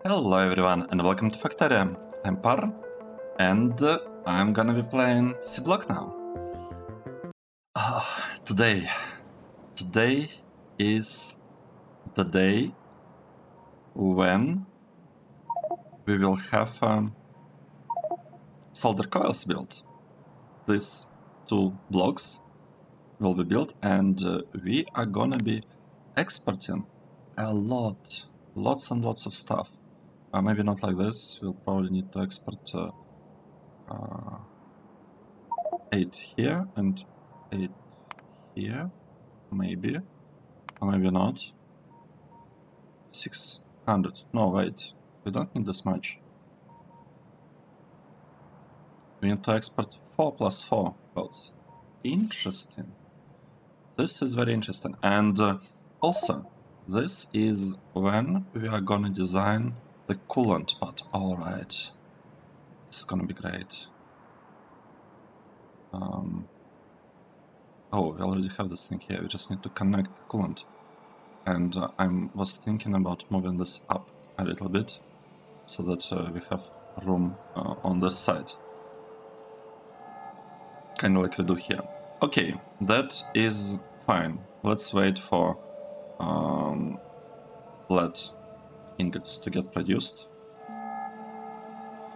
Hello everyone and welcome to Factorio. I'm Par and I'm gonna be playing Seablock now. Today is the day when we will have solder coils built. These two blocks will be built and we are gonna be exporting lots and lots of stuff. Maybe not like this, we'll probably need to export 8 here and 8 here, maybe, or maybe not. 600, no wait, we don't need this much. We need to export 4 plus 4 codes. Interesting. This is very interesting. And also, this is when we are gonna design the coolant part. Alright. This is gonna be great. Oh, we already have this thing here. We just need to connect the coolant. And I was thinking about moving this up a little bit so that we have room on this side. Kind of like we do here. Okay, that is fine. Let's wait for lead ingots to get produced.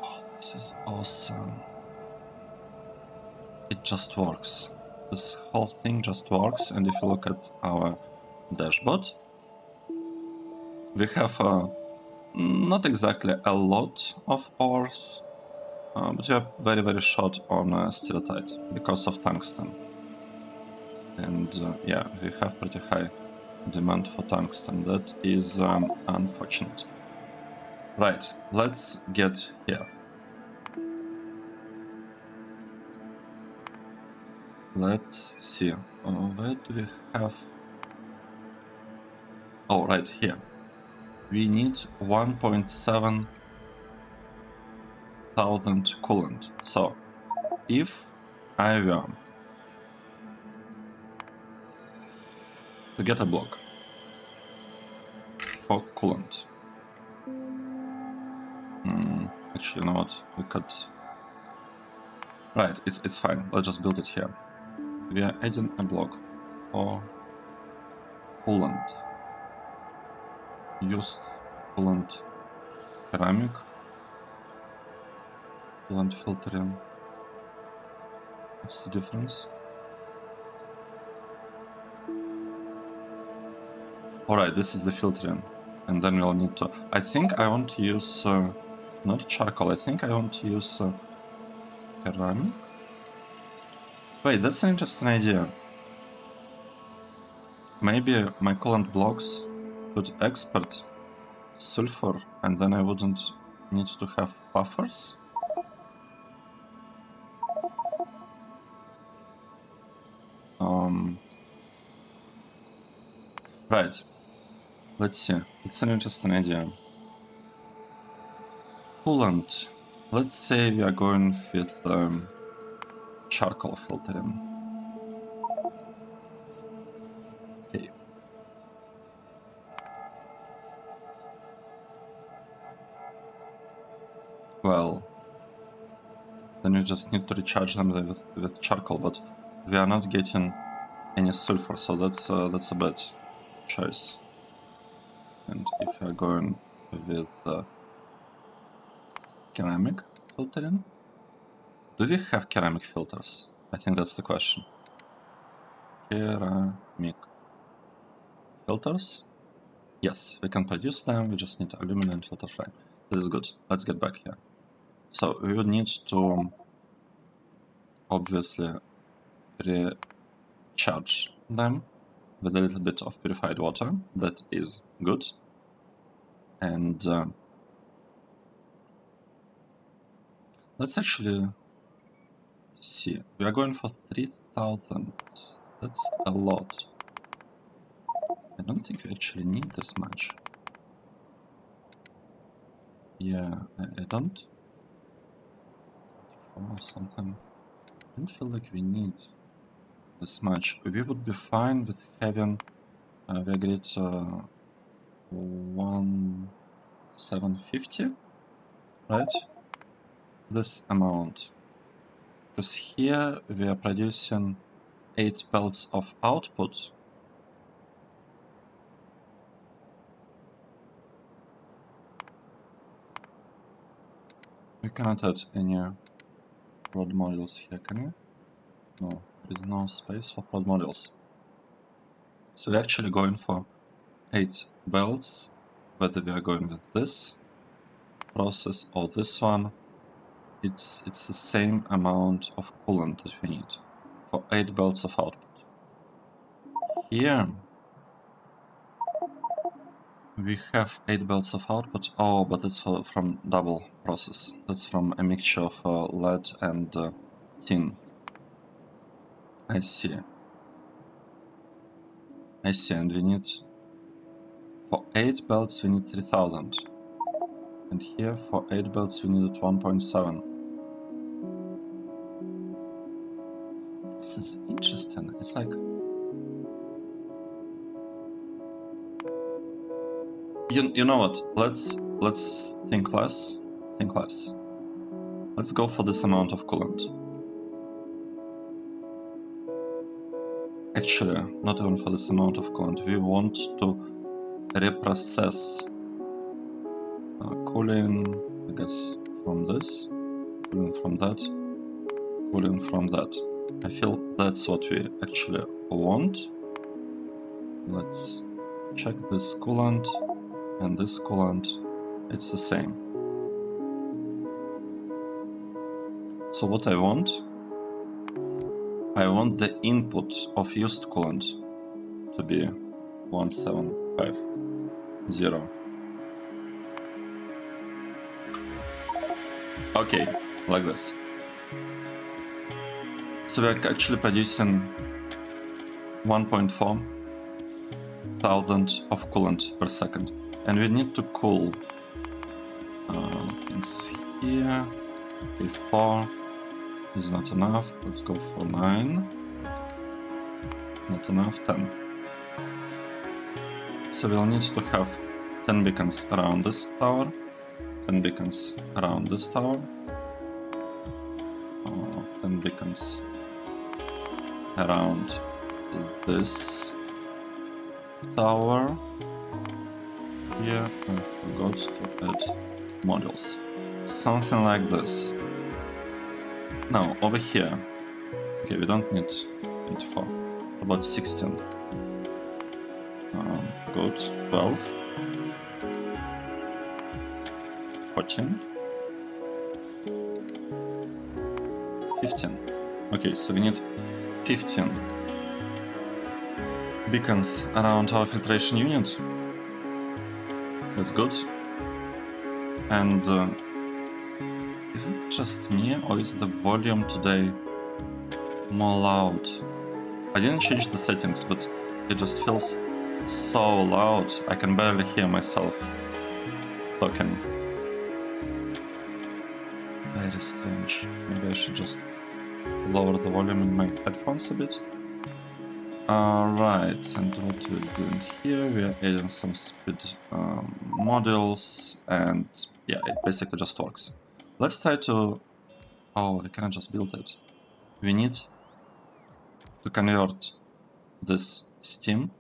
Oh, this is awesome. It just works. This whole thing just works, and if you look at our dashboard, we have not exactly a lot of ores, but we are very short on steelite because of tungsten. And yeah, we have pretty high demand for tungsten. That is unfortunate. Right, let's get here. Let's see. Where do we have? Oh, right here. We need 1.7 thousand coolant. So, if I were to get a block for coolant, actually, you know what? We could. Right, it's fine. Let's just build it here. We are adding a block for coolant. Used coolant ceramic, coolant filtering. What's the difference? Alright, this is the filtering, and then we'll need to... I think I want to use not charcoal, I think I want to use ceramic. Wait, that's an interesting idea. Maybe my coolant blocks could export sulfur, and then I wouldn't need to have buffers. Right. Let's see. It's an interesting idea. Coolant. Let's say we are going with charcoal filtering. Okay. Well, then you just need to recharge them with charcoal, but we are not getting any sulfur, so that's a bad choice. And if we are going with ceramic filtering, do we have ceramic filters? I think that's the question. Ceramic filters? Yes, we can produce them, we just need aluminum and filter frame. This is good. Let's get back here. So we would need to obviously recharge them with a little bit of purified water. That is good. And let's actually see. We are going for 3000. That's a lot. I don't think we actually need this much. Yeah, I don't. Or something. I don't feel like we need this much. We would be fine with having we agreed 1 750, right? This amount. Because here we are producing 8 belts of output. We cannot add any prod modules here, can we? No, there is no space for prod modules. So we're actually going for 8 belts, whether we are going with this process or this one. It's the same amount of coolant that we need for 8 belts of output. Here we have 8 belts of output. Oh, but it's from double process. That's from a mixture of lead and tin. I see. I see, and we need, for 8 belts we need 3000. And here for 8 belts we need 1.7. This is interesting. It's like, you know what? Let's think less. Think less. Let's go for this amount of coolant. Actually, not even for this amount of coolant. We want to reprocess cooling, I guess, from this, cooling from that, cooling from that. I feel that's what we actually want. Let's check this coolant and this coolant. It's the same. So what I want the input of used coolant to be 1750. Okay, like this. So we're actually producing 1.4 thousand of coolant per second. And we need to cool things here. Okay, 4 is not enough. Let's go for 9. Not enough, 10. So we'll need to have 10 beacons around this tower, 10 beacons around this tower, 10 beacons around this tower. Here I forgot to add modules. Something like this. Now over here, okay, we don't need 24. About 16. Good. 12. 14. 15. Okay, so we need 15 beacons around our filtration unit. That's good. And is it just me, or is the volume today more loud? I didn't change the settings, but it just feels so loud. I can barely hear myself talking. Very strange. Maybe I should just lower the volume in my headphones a bit. Right, and what we're doing here, we are adding some speed modules, and yeah, it basically just works. Let's try to... Oh, we cannot just build it. We need to convert this steam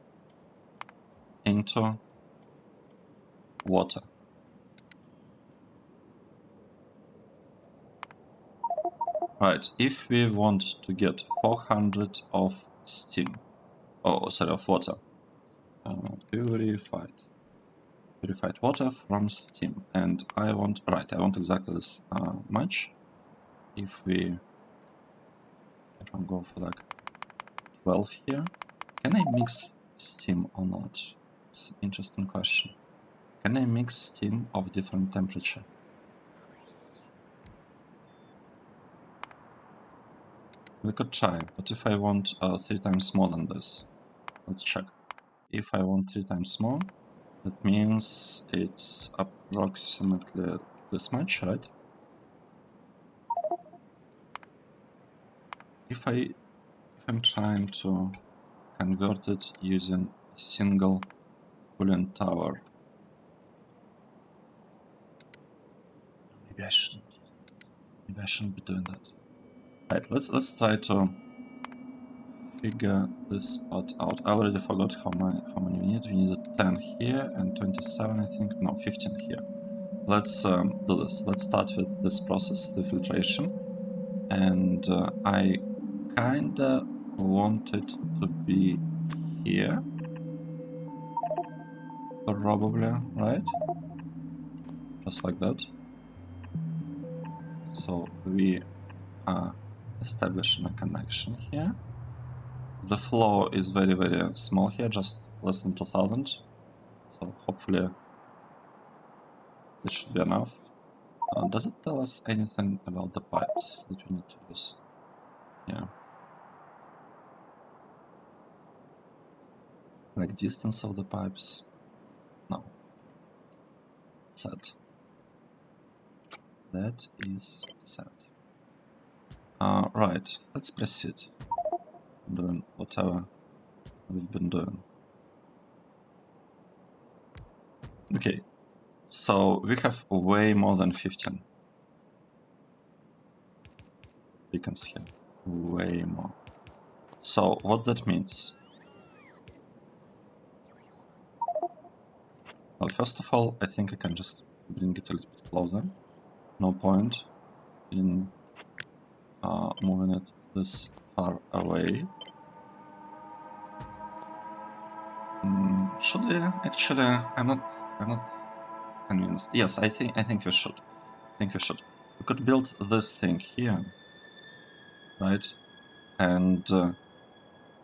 into water. Right, if we want to get 400 of steam, oh, sorry, of water, purified water from steam, and I want exactly this much. If I can go for like 12 here, can I mix steam or not? It's an interesting question. Can I mix steam of different temperature? We could try, but if I want 3 times more than this, let's check. If I want 3 times more, that means it's approximately this much, right? If I'm trying to convert it using a single cooling tower, Maybe I shouldn't. Maybe I shouldn't be doing that. Right, let's try to figure this part out. I already forgot how many we need. We needed 10 here and 27, I think. No, 15 here. Let's do this. Let's start with this process, the filtration. And I kinda want it to be here. Probably, right? Just like that. So we are establishing a connection here. The flow is very, very small here, just less than 2000. So hopefully this should be enough. Does it tell us anything about the pipes that we need to use? Yeah. Like distance of the pipes? No. Set. That is set. Right, let's proceed. Doing whatever we've been doing. Okay, so we have way more than 15 beacons here. Way more. So what that means? Well, first of all, I think I can just bring it a little bit closer. No point in moving it this far away. Should we? Actually, I'm not convinced. Yes, I think we should. I think we should. We could build this thing here, right? And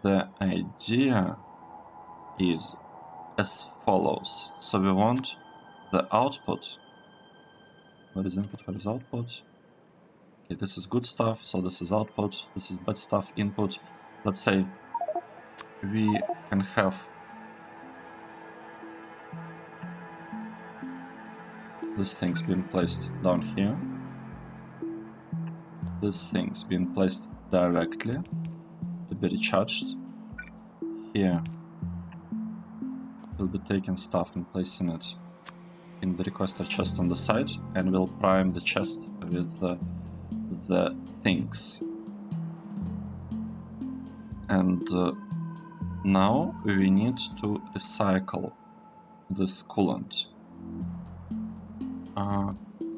the idea is as follows. So we want the output. Where is input? Where is output? Okay, this is good stuff. So this is output. This is bad stuff. Input. Let's say we can have these things being placed down here. These things being placed directly to be recharged. Here we'll be taking stuff and placing it in the requester chest on the side, and we'll prime the chest with the things. And now we need to recycle this coolant.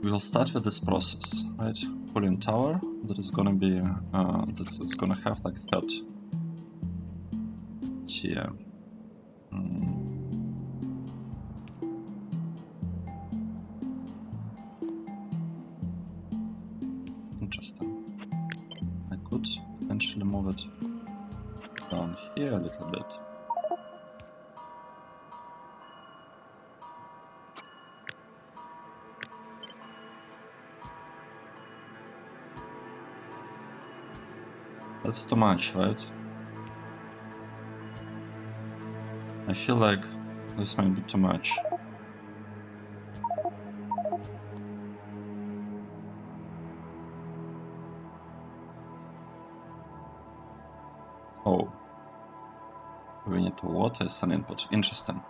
We'll start with this process, right? Cooling tower that is gonna be it's gonna have like third tier. Interesting. I could potentially move it down here a little bit. That's too much, right? I feel like this might be too much. Oh. We need water as an input. Interesting.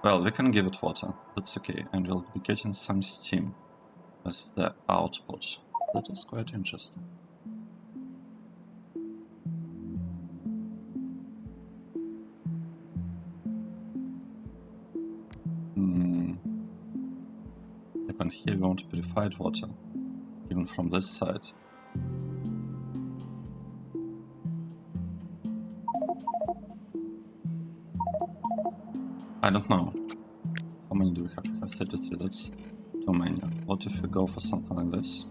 Well, we can give it water. That's okay. And we'll be getting some steam as the output. That is quite interesting. And here we want purified water, even from this side. I don't know. How many do we have? We have 33. That's too many. What if we go for something like this?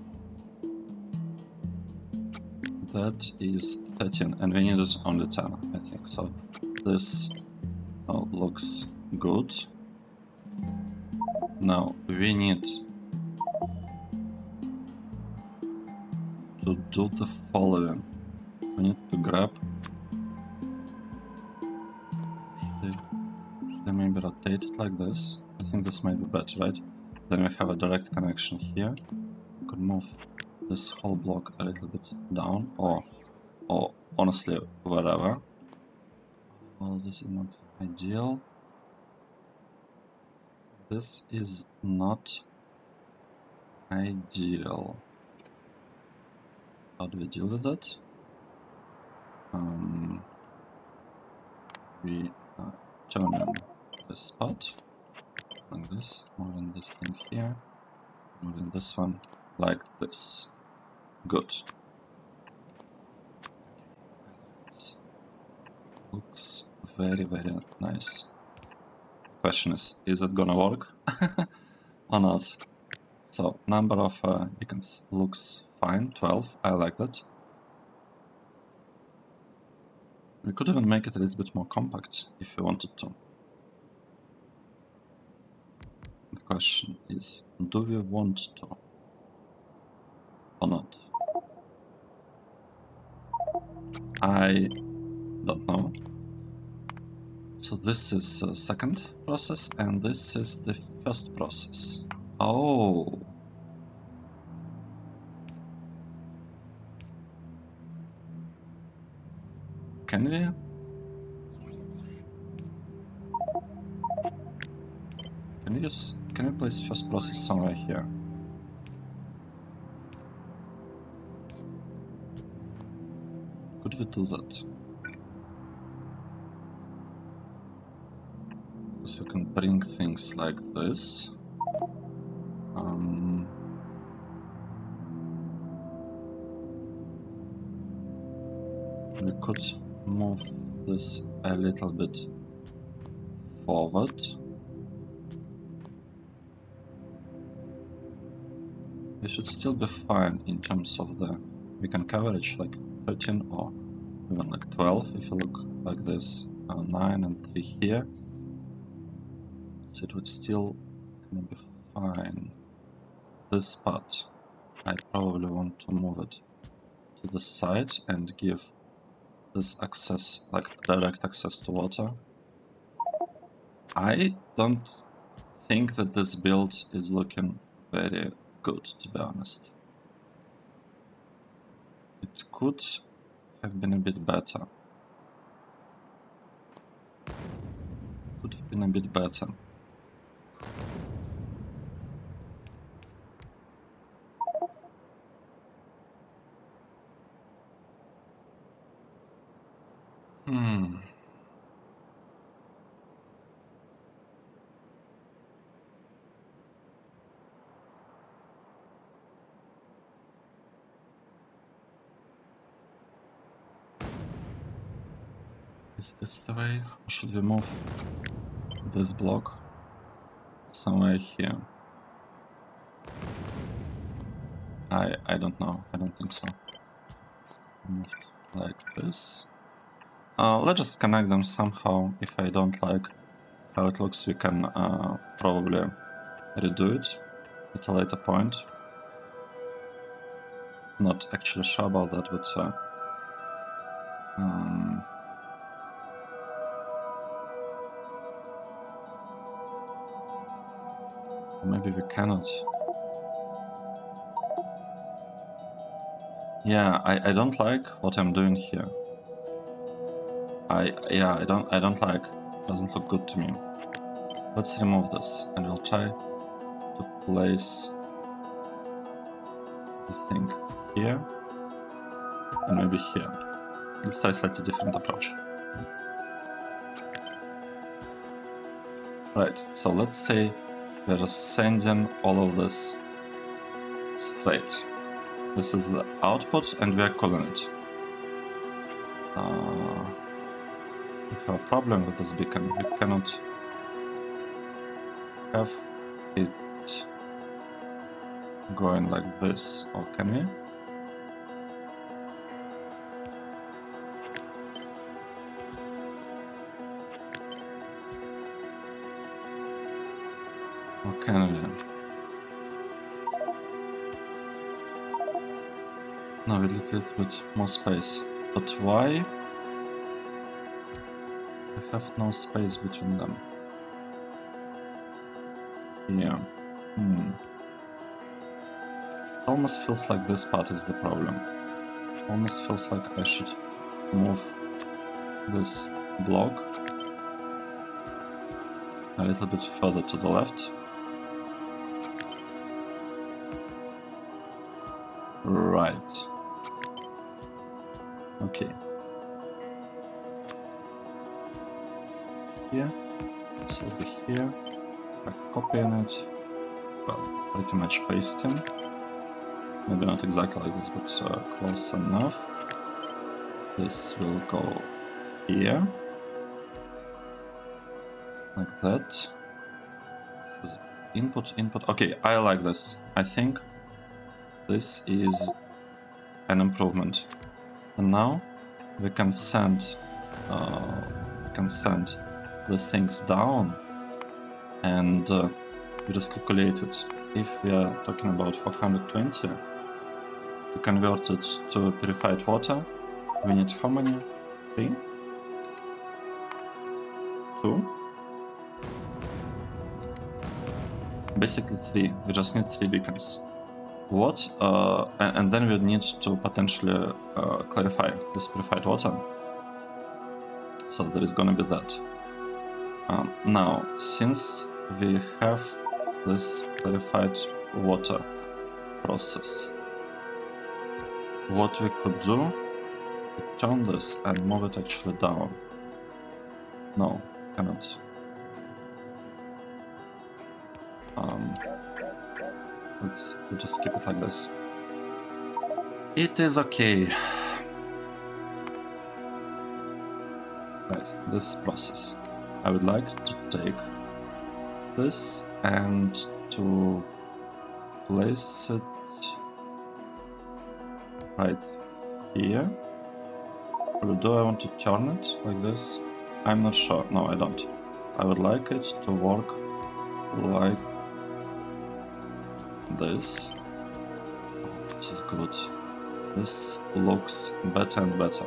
That is 13, and we need it only 10, I think. So this looks good. Now we need to do the following. We need to grab. Should I maybe rotate it like this? I think this might be better, right? Then we have a direct connection here. We could move this whole block a little bit down, or honestly, wherever. Oh, this is not ideal. This is not ideal. How do we deal with that? We turn in this spot like this, moving this thing here, moving this one like this. Good. This looks very, very nice. The question is it gonna work or not? So number of beacons looks fine, 12. I like that. We could even make it a little bit more compact if we wanted to. The question is, do we want to or not? I don't know. So this is the second process and this is the first process. Oh. Can we? Can we place first process somewhere here? Could we do that? Because we can bring things like this. We could move this a little bit forward. We should still be fine in terms of the beacon coverage, like 13 or even like 12 if you look like this, 9 and 3 here. So it would still be fine. This spot, I probably want to move it to the side and give this access, like direct access to water. I don't think that this build is looking very good, to be honest. It could have been a bit better. Could have been a bit better. Is this the way? Or should we move this block somewhere here? I don't know. I don't think so. Moved like this. Let's just connect them somehow. If I don't like how it looks, we can probably redo it at a later point. Not actually sure about that, but maybe we cannot. Yeah, I don't like what I'm doing here. I don't like. It doesn't look good to me. Let's remove this and we'll try to place the thing here and maybe here. Let's try a slightly different approach. Right, so let's say we're just sending all of this straight. This is the output and we're calling it. We have a problem with this beacon. We cannot have it going like this, or can we? Or can we? No, we need a little bit more space. But why? We have no space between them. Yeah. Almost feels like this part is the problem. Almost feels like I should move this block a little bit further to the left. Right. Okay. Here. This will be here. By copying it. Well, pretty much pasting. Maybe not exactly like this, but close enough. This will go here. Like that. This is input, input. Okay, I like this. I think this is an improvement. And now we can send these things down, and we just calculate it. If we are talking about 420, to convert it to purified water, we need how many? 3? 2? Basically 3. We just need 3 beacons. What? And then we need to potentially clarify this purified water. So there is gonna be that. Now, since we have this clarified water process, what we could do, we turn this and move it actually down. No, cannot. Let's just keep it like this. It is okay. Right, this process. I would like to take this and to place it right here. Or do I want to turn it like this? I'm not sure. No, I don't. I would like it to work like this. This is good. This looks better and better.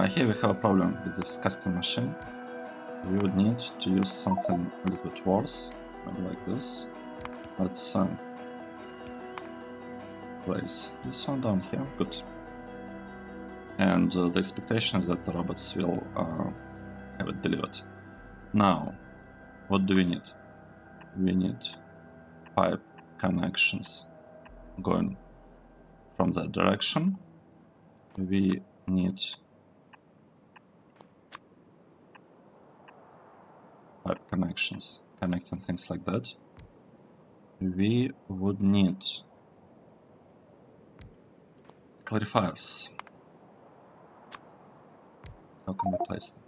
Here we have a problem with this custom machine. We would need to use something a little bit worse, maybe like this. Let's place this one down here. Good. And the expectation is that the robots will have it delivered. Now, what do we need? We need pipe connections going from that direction. We need pipe connections connecting things like that. We would need clarifiers. How can we place them?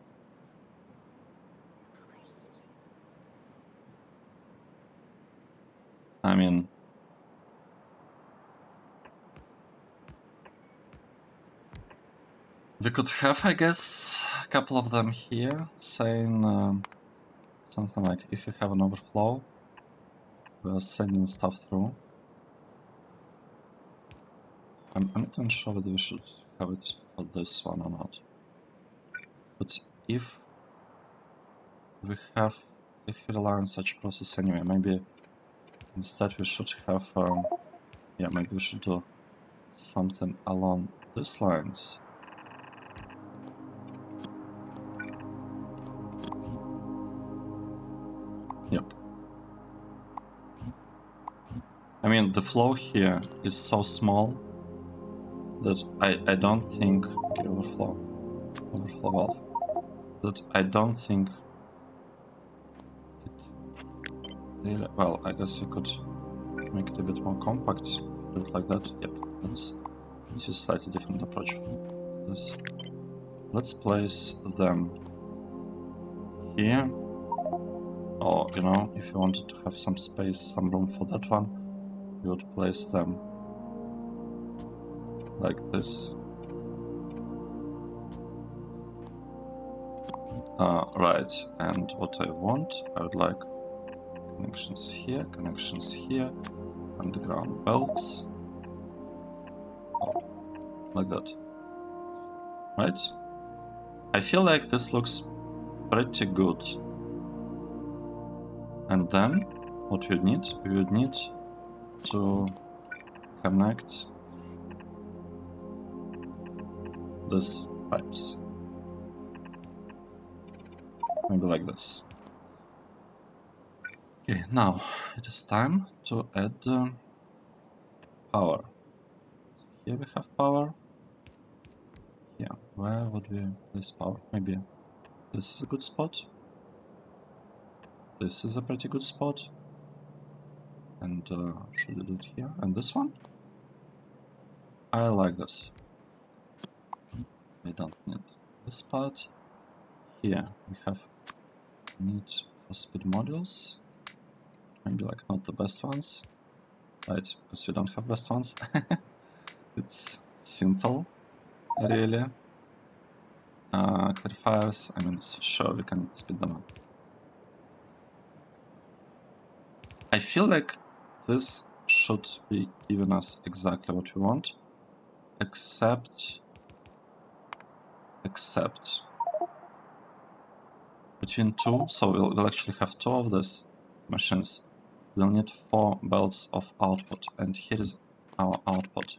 I mean, we could have, I guess, a couple of them here, saying something like, if you have an overflow, we are sending stuff through. I'm not even sure whether we should have it for this one or not. But if we rely on such process anyway, maybe instead we should have, yeah, maybe we should do something along these lines. Yep. I mean, the flow here is so small that I don't think, okay, overflow valve, that I don't think it really, well, I guess we could make it a bit more compact, do it like that. Yep, let's use a slightly different approach for this. Let's place them here, or, you know, if you wanted to have some space, some room for that one, you would place them like this. Right, and what I want, I would like connections here, underground belts, like that, right? I feel like this looks pretty good. And then, what we would need to connect these pipes. Maybe like this. Okay, now it is time to add power. So here we have power. Here, where would we place power? Maybe this is a good spot. This is a pretty good spot. And should we do it here? And this one? I like this. We don't need this part. Here we have need for speed modules. Maybe like not the best ones. Right, because we don't have best ones. It's simple, really. Clarifiers, I mean, sure, we can speed them up. I feel like this should be giving us exactly what we want, except between two, so we'll actually have two of these machines. We'll need 4 belts of output, and here is our output.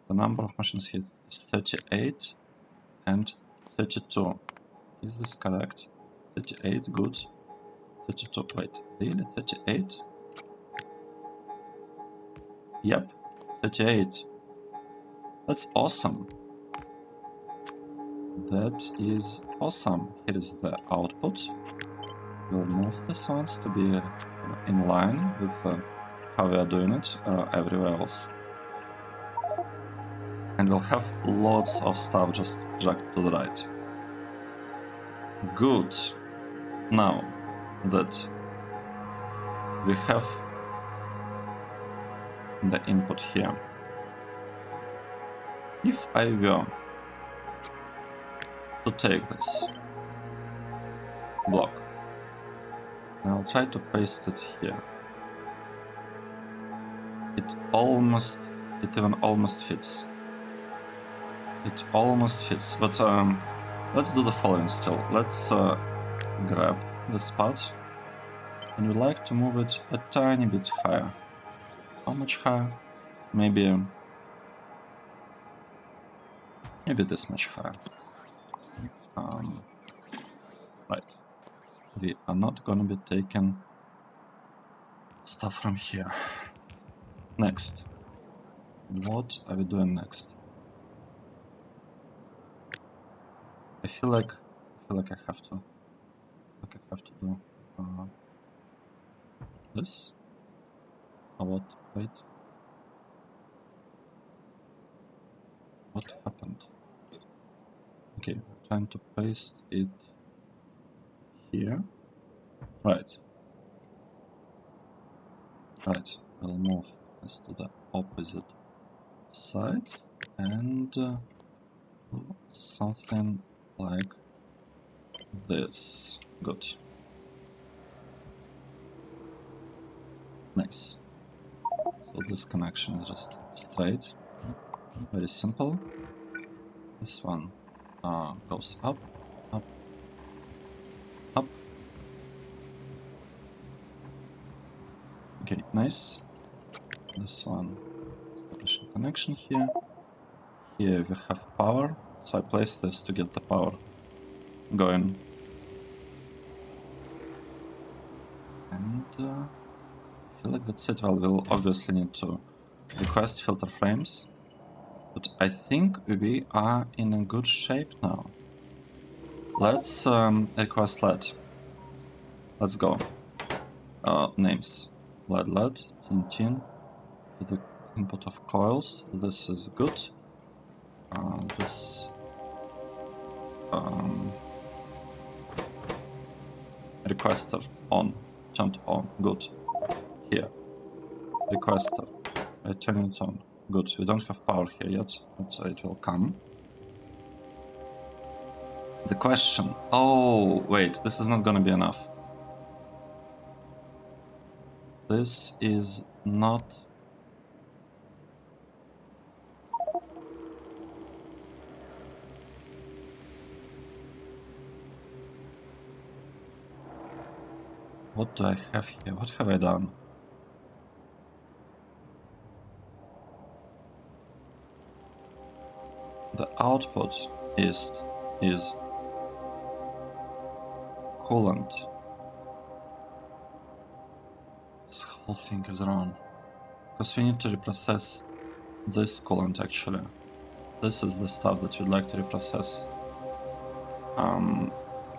The number of machines here is 38 and 32. Is this correct? 38, good. 32, wait, really? 38? Yep, 38. That's awesome. That is awesome. Here is the output. We'll move these ones to be in line with how we are doing it everywhere else. And we'll have lots of stuff just dragged to the right. Good. Now that we have the input here, if I were to take this block, and I'll try to paste it here, it even almost fits. It almost fits, but let's do the following still. Let's grab this part, and we'd like to move it a tiny bit higher. How much higher? Maybe this much higher. Right. We are not gonna be taking stuff from here. Next. What are we doing next? I feel like I have to. I have to do this. How about wait? What happened? Okay, trying to paste it here. Right. Right. We'll move this to the opposite side and do something like this. Good. Nice. So this connection is just straight. Very simple. This one goes up, up, up. Okay, nice. This one, establishing connection here. Here we have power, so I place this to get the power going. And I feel like that's it. Well, we'll obviously need to request filter frames, but I think we are in a good shape now. Let's request LED. Let's go. Names. LED, tin, for the input of coils. This is good. This requester on, turned on, good. Here, requester, I turn it on, good. We don't have power here yet, but it will come. The question, oh wait, this is not gonna be enough. This is not. What do I have here? What have I done? The output is coolant. This whole thing is wrong. because we need to reprocess this coolant actually. This is the stuff that we'd like to reprocess.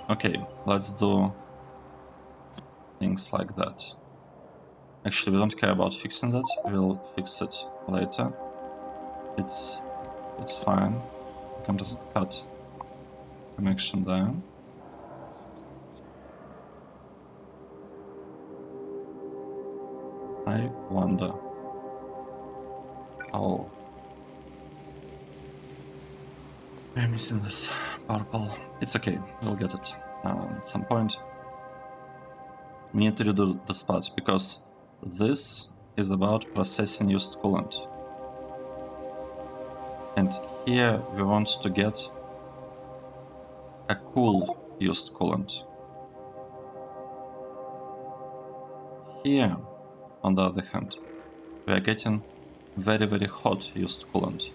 Okay, let's do things like that. Actually, we don't care about fixing that. We'll fix it later. It's fine. We can just cut connection there. I wonder. Oh, we're missing this purple. It's okay. We'll get it at some point. We need to redo this part because this is about processing used coolant. And here we want to get a cool used coolant. Here, on the other hand, we are getting very, very hot used coolant.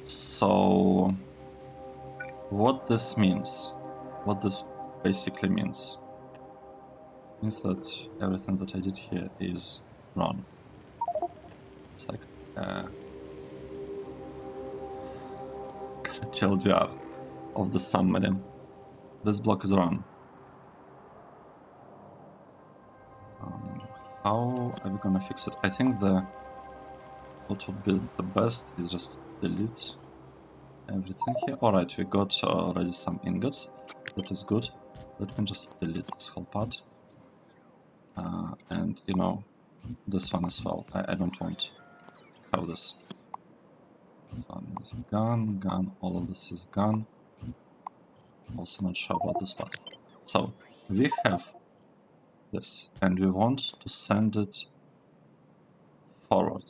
So what this means, what this basically means that everything that I did here is wrong. It's like TLDR of the summary. This block is wrong. How are we gonna fix it? I think what would be the best is just delete everything here. Alright, we got already some ingots. That is good. Let me just delete this whole part. And you know, this one as well. I don't want to have this. This one is gone, all of this is gone. Also not sure about this part. So we have this, and we want to send it forward.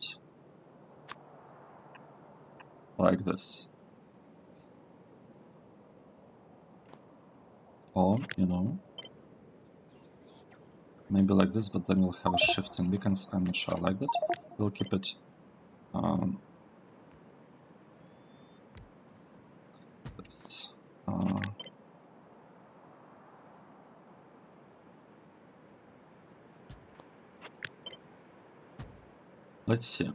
Like this. Or, you know, maybe like this, but then we'll have a shift in beacons. I'm not sure I like that. We'll keep it this. Let's see.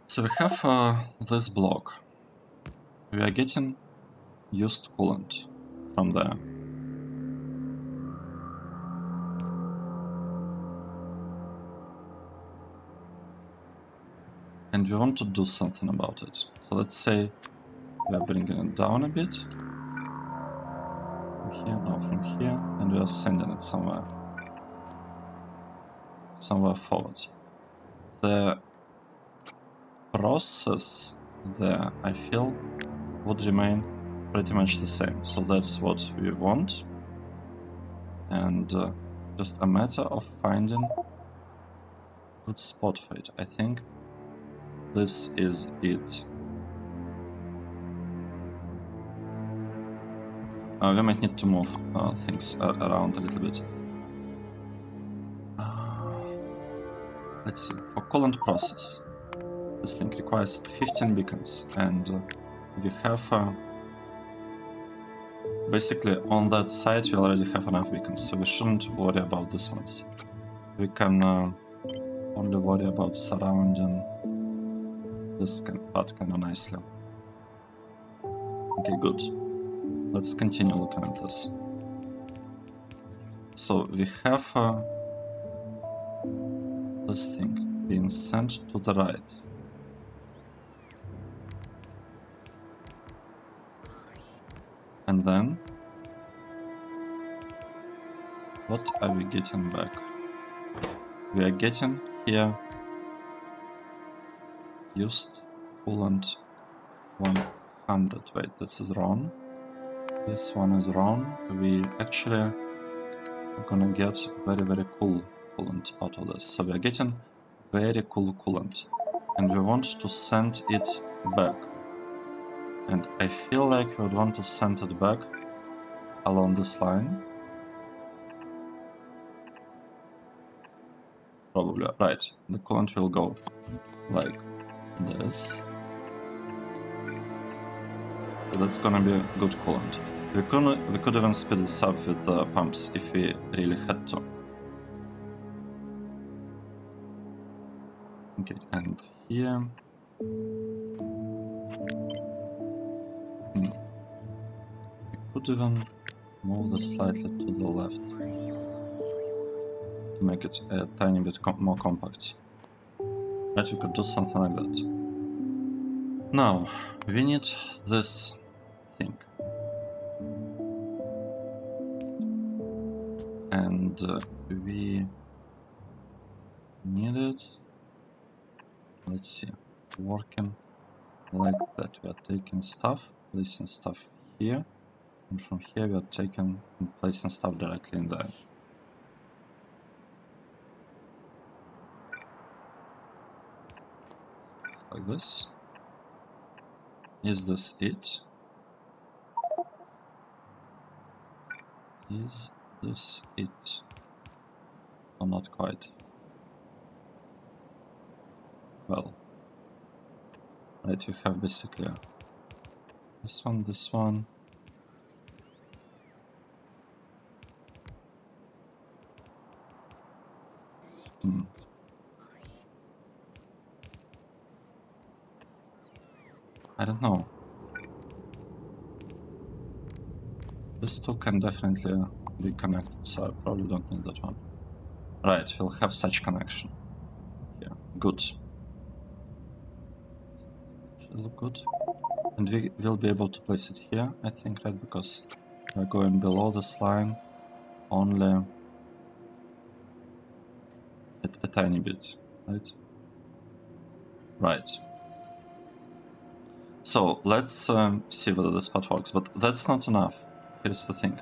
So we have this block. We are getting used coolant from there. And we want to do something about it. So let's say we are bringing it down a bit. From here, no, from here, and we are sending it somewhere forward. The process there, I feel, would remain pretty much the same. So that's what we want. And just a matter of finding a good spot for it. I think this is it. We might need to move things around a little bit. Let's see. For coolant process, this thing requires 15 beacons, and we have basically on that side we already have enough beacons, so we shouldn't worry about these ones. We can only worry about surrounding this part kind of nicely. Okay, good. Let's continue looking at this. So we have this thing being sent to the right. And then, what are we getting back? We are getting here used coolant 100. Wait, this is wrong. This one is wrong. We actually are gonna get very, very cool coolant out of this. So we are getting very cool coolant, and we want to send it back. And I feel like we would want to send it back along this line. Probably, right. The coolant will go like this. So that's gonna be a good coolant. We could even speed this up with pumps if we really had to. Okay, and here. We could even move this slightly to the left to make it a tiny bit more compact. But we could do something like that. Now, we need this thing. And we need it. Let's see. Working like that. We are taking stuff, placing stuff here. And from here we are taking and placing stuff directly in there. Like this. Is this it? Is this it? Or not quite? Well, right, we have basically this one. I don't know. These two can definitely be connected, so I probably don't need that one. Right, we'll have such connection. Yeah, good. Should look good. And we will be able to place it here, I think, right? Because we're going below this line only a tiny bit, right? Right. So let's see whether this part works, but that's not enough. Here's the thing.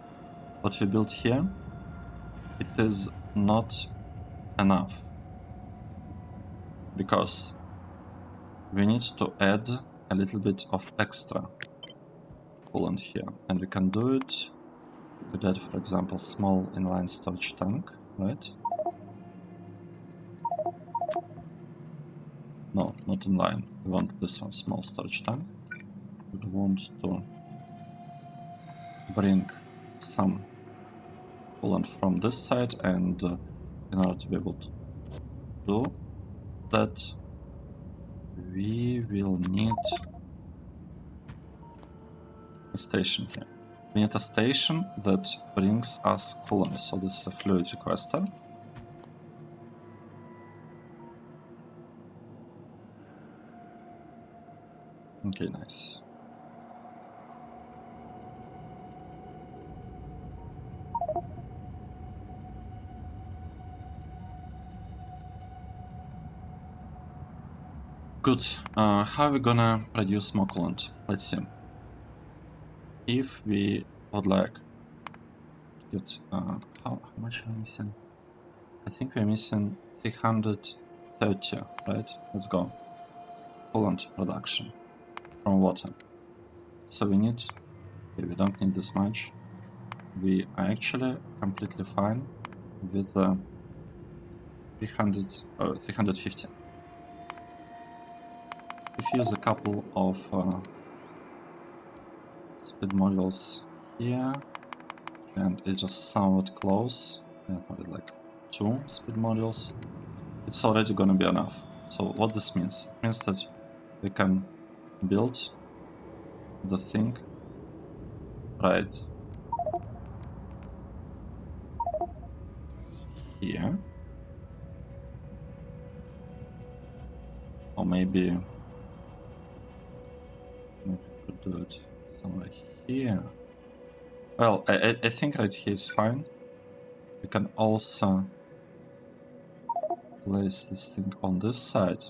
What we built here, it is not enough. Because we need to add a little bit of extra coolant here. And we can do it. We could add, for example, small inline storage tank, right? No, not inline. We want this one, small storage tank. We want to bring some coolant from this side, and in order to be able to do that, we will need a station here. We need a station that brings us coolant. So this is a fluid requester. Okay, nice. Good. How are we gonna produce more coolant? Let's see. If we would like to get how much are we missing? I think we're missing 330, right? Let's go. Coolant production from water. So we need, okay, we don't need this much. We are actually completely fine with 350. If you use a couple of speed modules here, and it's just somewhat close, like 2 speed modules, it's already gonna be enough. So what this means? It means that we can build the thing right here, or maybe we could do it somewhere here. Well, I think right here is fine. We can also place this thing on this side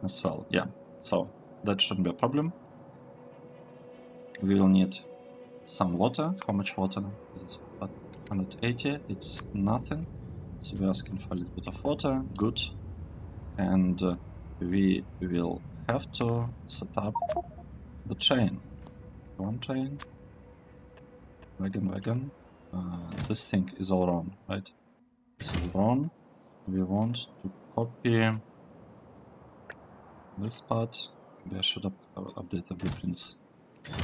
as well. Yeah, so that shouldn't be a problem. We will need some water. How much water? Is this 180? It's nothing. So we're asking for a little bit of water. Good. And we will have to set up the chain. One chain. Wagon. This thing is all wrong, right? This is wrong. We want to copy this part. Maybe I should update the blueprints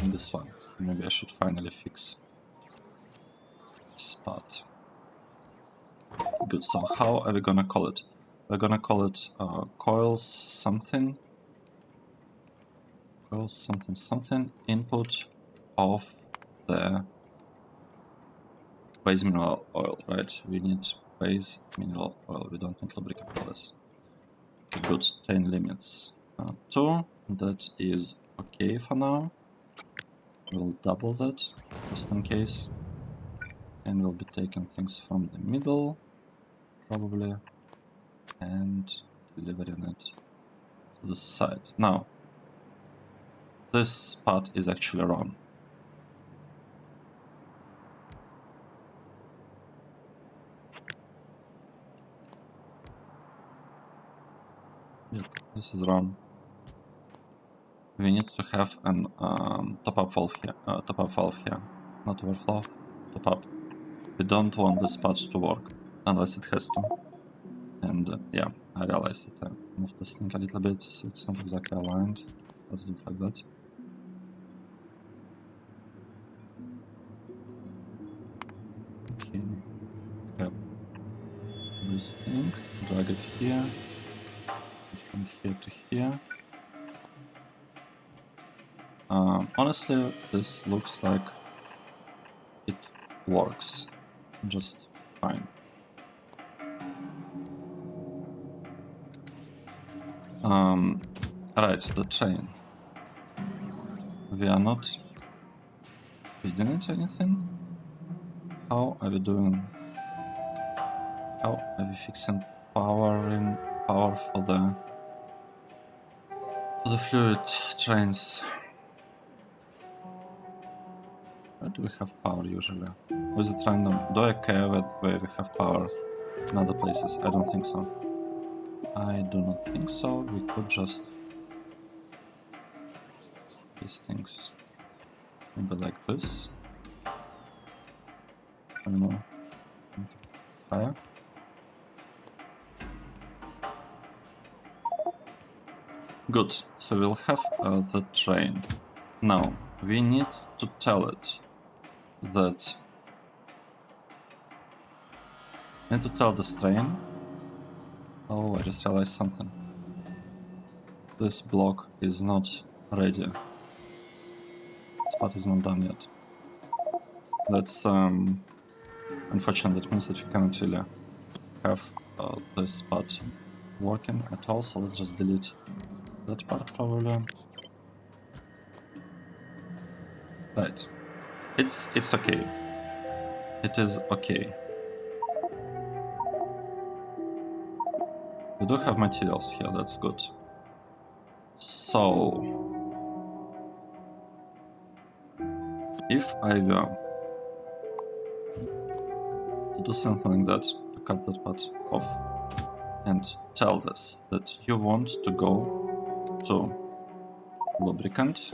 in this one. Maybe I should finally fix this part. Good, so how are we gonna call it? We're gonna call it COILS something. COILS something something input of the base mineral oil, right? We need base mineral oil. We don't need lubricant for this. Okay, good. 10 limits. 2. That is okay for now. We'll double that just in case. And we'll be taking things from the middle, probably, and delivering it to the side. Now, this part is actually wrong. Yep, this is wrong. We need to have an top-up valve here. Not overflow, top-up. We don't want this part to work unless it has to. And yeah, I realized that I moved this thing a little bit, so it's not exactly aligned. Let's do it like that. Okay, grab this thing, drag it here, from here to here. Honestly, this looks like it works just fine. Right, the train. We are not feeding it anything. How are we doing? How are we fixing power for the fluid trains? Where do we have power usually? Or is it random? Do I care where we have power in other places? I don't think so. I do not think so. We could just these things maybe like this. I don't know. Higher. Good. So we'll have the train. Now we need to tell it that. I need to tell this train. Oh, I just realized something. This block is not ready. This part is not done yet. That's unfortunate. That means that we cannot really have this part working at all. So let's just delete that part probably. Right. It's okay. It is okay. We do have materials here. That's good. So if I were to do something like that, to cut that part off, and tell this that you want to go to lubricant.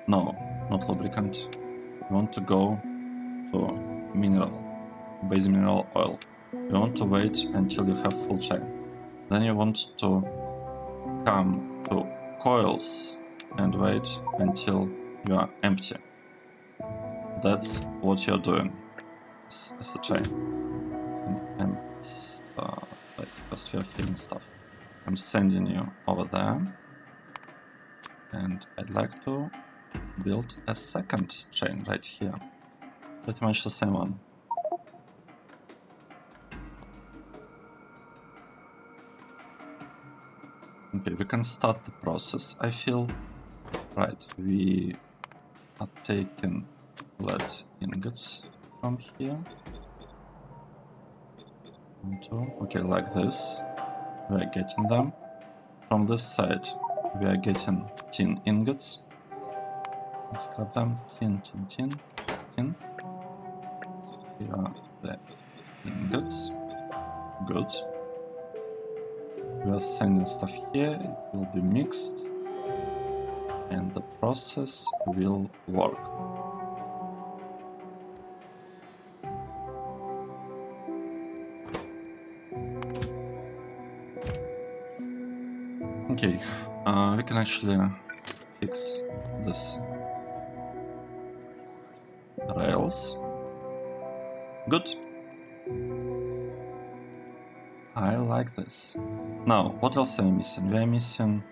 No, not lubricant. You want to go to base mineral oil. You want to wait until you have full chain. Then you want to come to COILS and wait until you are empty. That's what you're doing as a chain. And because we are filling stuff. I'm sending you over there. And I'd like to build a second chain right here. Pretty much the same one. Okay, we can start the process, I feel. Right, we are taking lead ingots from here. Okay, like this. We are getting them. From this side, we are getting tin ingots. Let's grab them. Tin. Here are the ingots. Good. We are sending stuff here. It will be mixed. And the process will work. Okay, we can actually fix this rails. Good. I like this. Now, what else are we missing? We are missing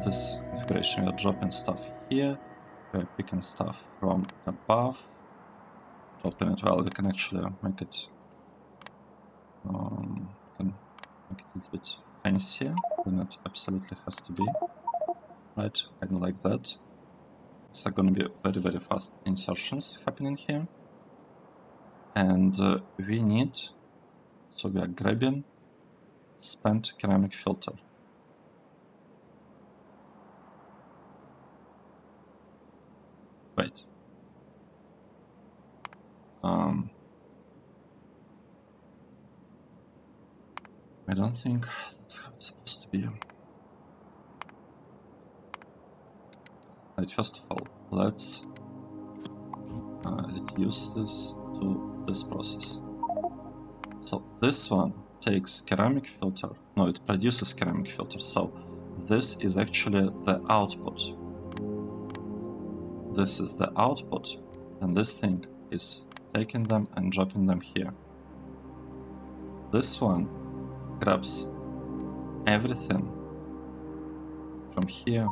this configuration. We are dropping stuff here. We are picking stuff from above. Dropping it. Well, we can actually make it. Can make it a little bit fancier than it absolutely has to be. Right, kind of like that. It's going to be very, very fast insertions happening here. And we need, so we are grabbing spent ceramic filter. Wait. I don't think that's how it's supposed to be. Right, first of all, let's reduce this to this process. So this one takes ceramic filter. No, it produces ceramic filter. So this is actually the output. This is the output, and this thing is taking them and dropping them here. This one grabs everything from here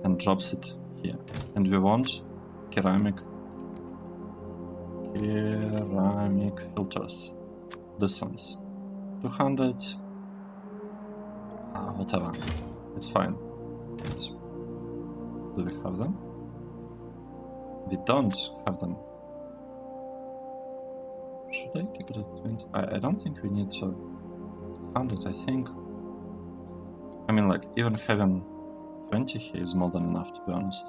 and drops it here. And we want ceramic filters. This one's 200. Whatever. It's fine. Do we have them? We don't have them. Should I keep it at 20? I don't think we need to 100. I think. I mean, like, even having 20 here is more than enough, to be honest.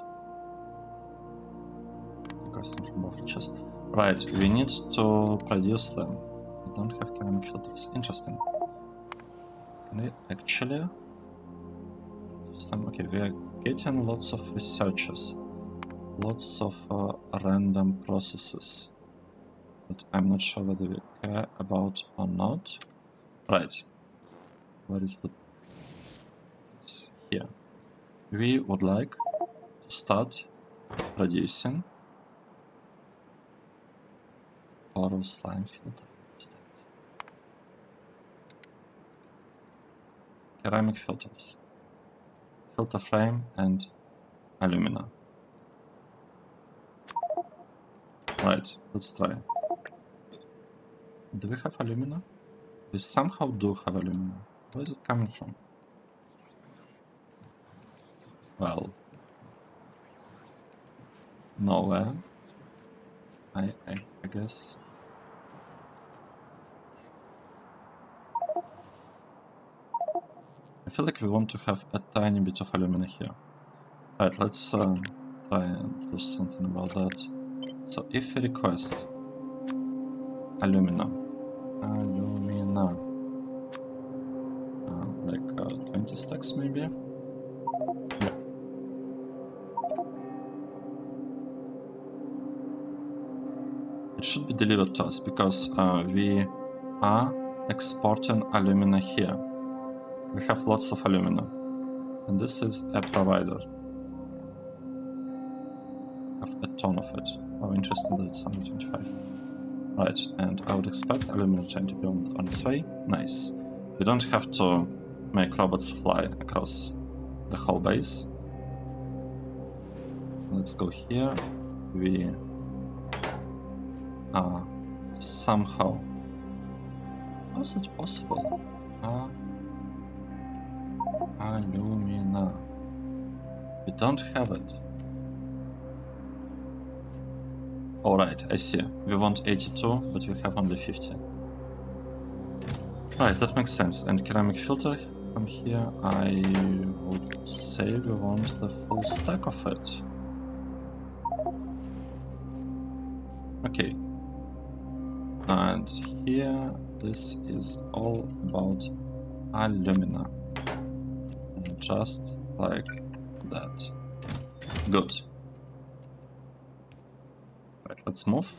Question from both chest. Right, we need to produce them. We don't have ceramic filters. Interesting. Can I actually produce them? Okay, we are getting lots of researches, lots of random processes that I'm not sure whether we care about or not. Right, where is the... It's here. We would like to start producing porous slime filter. Ceramic filters, filter frame, and alumina. Right, let's try. Do we have alumina? We somehow do have alumina. Where is it coming from? Well, nowhere. I guess. I feel like we want to have a tiny bit of alumina here. Right, let's try and do something about that. So if we request alumina, like 20 stacks maybe. Yeah. It should be delivered to us because we are exporting alumina here. We have lots of alumina, and this is a provider. We have a ton of it. Oh, interesting that it's 125. Right, and I would expect alumina chain to be on its way. Nice. We don't have to make robots fly across the whole base. Let's go here. We somehow... How is it possible? Alumina. We don't have it. Alright, I see. We want 82, but we have only 50. Right, that makes sense. And ceramic filter from here, I would say we want the full stack of it. Okay. And here, this is all about alumina. And just like that. Good. Right, let's move.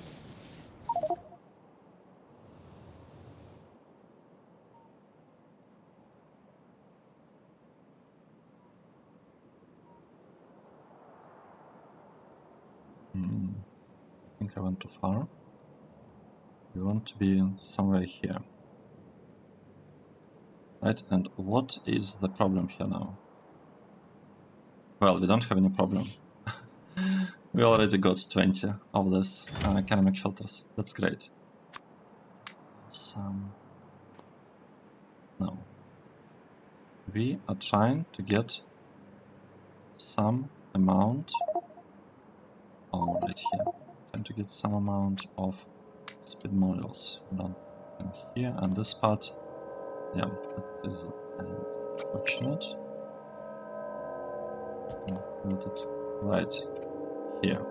I think I went too far. We want to be somewhere here. right? And what is the problem here now? Well, we don't have any problem. We already got 20 of this kinematic filters. That's great. No. We are trying to get some amount, right here, trying to get some amount of speed modules. We don't put them here, and this part, yeah, that is unfortunate. Put it right here.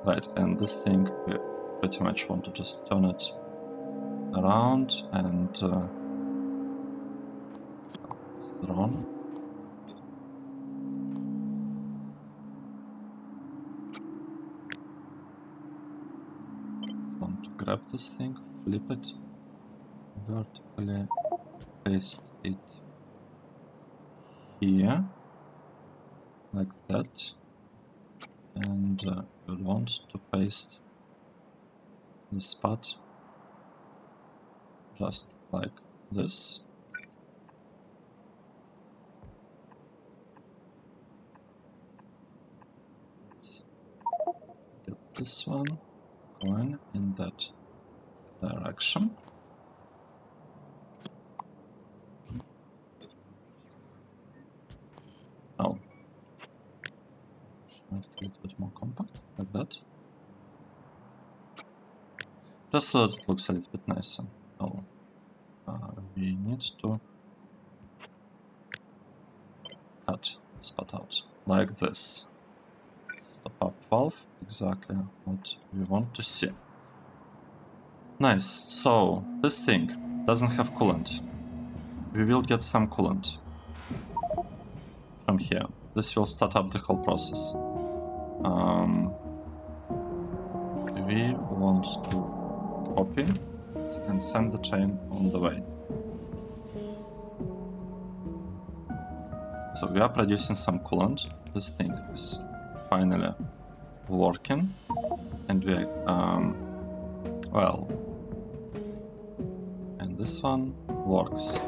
Right, and this thing, we pretty much want to just turn it around and this is wrong. Want to grab this thing, flip it vertically, paste it here, like that, and we want to paste this part just like this. Let's get this one going in that direction. Oh, make it a little bit more compact, like that. Just so that it looks a little bit nicer. Oh, we need to cut this part out, like this. Stop up valve, exactly what we want to see. Nice, so this thing doesn't have coolant. We will get some coolant from here. This will start up the whole process. We want to copy and send the chain on the way. So we are producing some coolant. This thing is finally working, and we well, and this one works.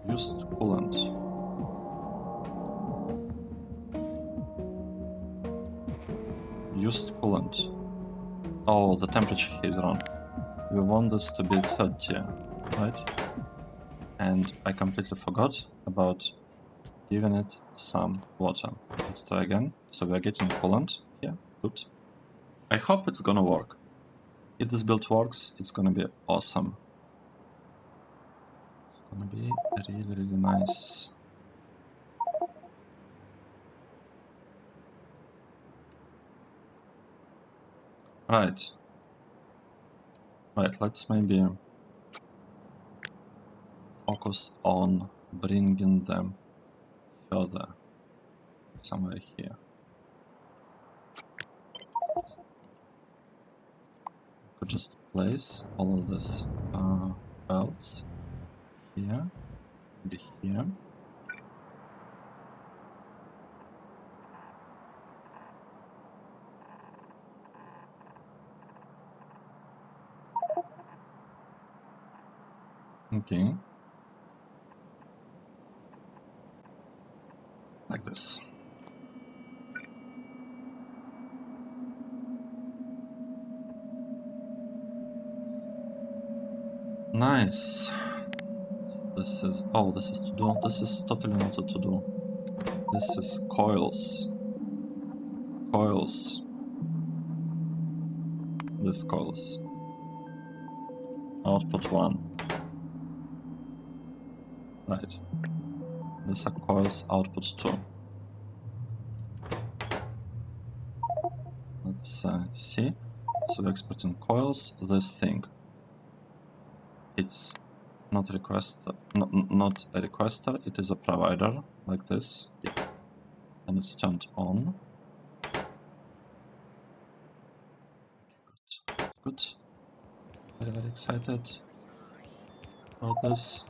Used coolant. Used coolant. Oh, the temperature here is wrong. We want this to be 30, right? And I completely forgot about giving it some water. Let's try again. So we are getting coolant here. Good. I hope it's gonna work. If this build works, it's gonna be awesome. It's gonna be really, really nice. Right. Right, let's maybe focus on bringing them further somewhere here. Could just place all of this belts here, maybe here. Okay. Like this. Nice. This is, oh, this is to do. This is totally not a to do. This is coils. Coils. This coils. Output 1. Right. These are coils output 2. Let's see. So we're exporting coils. This thing. It's not a requester, not a requester, it is a provider, like this. Yeah. And it's turned on. Good. Good. Very, very excited about this.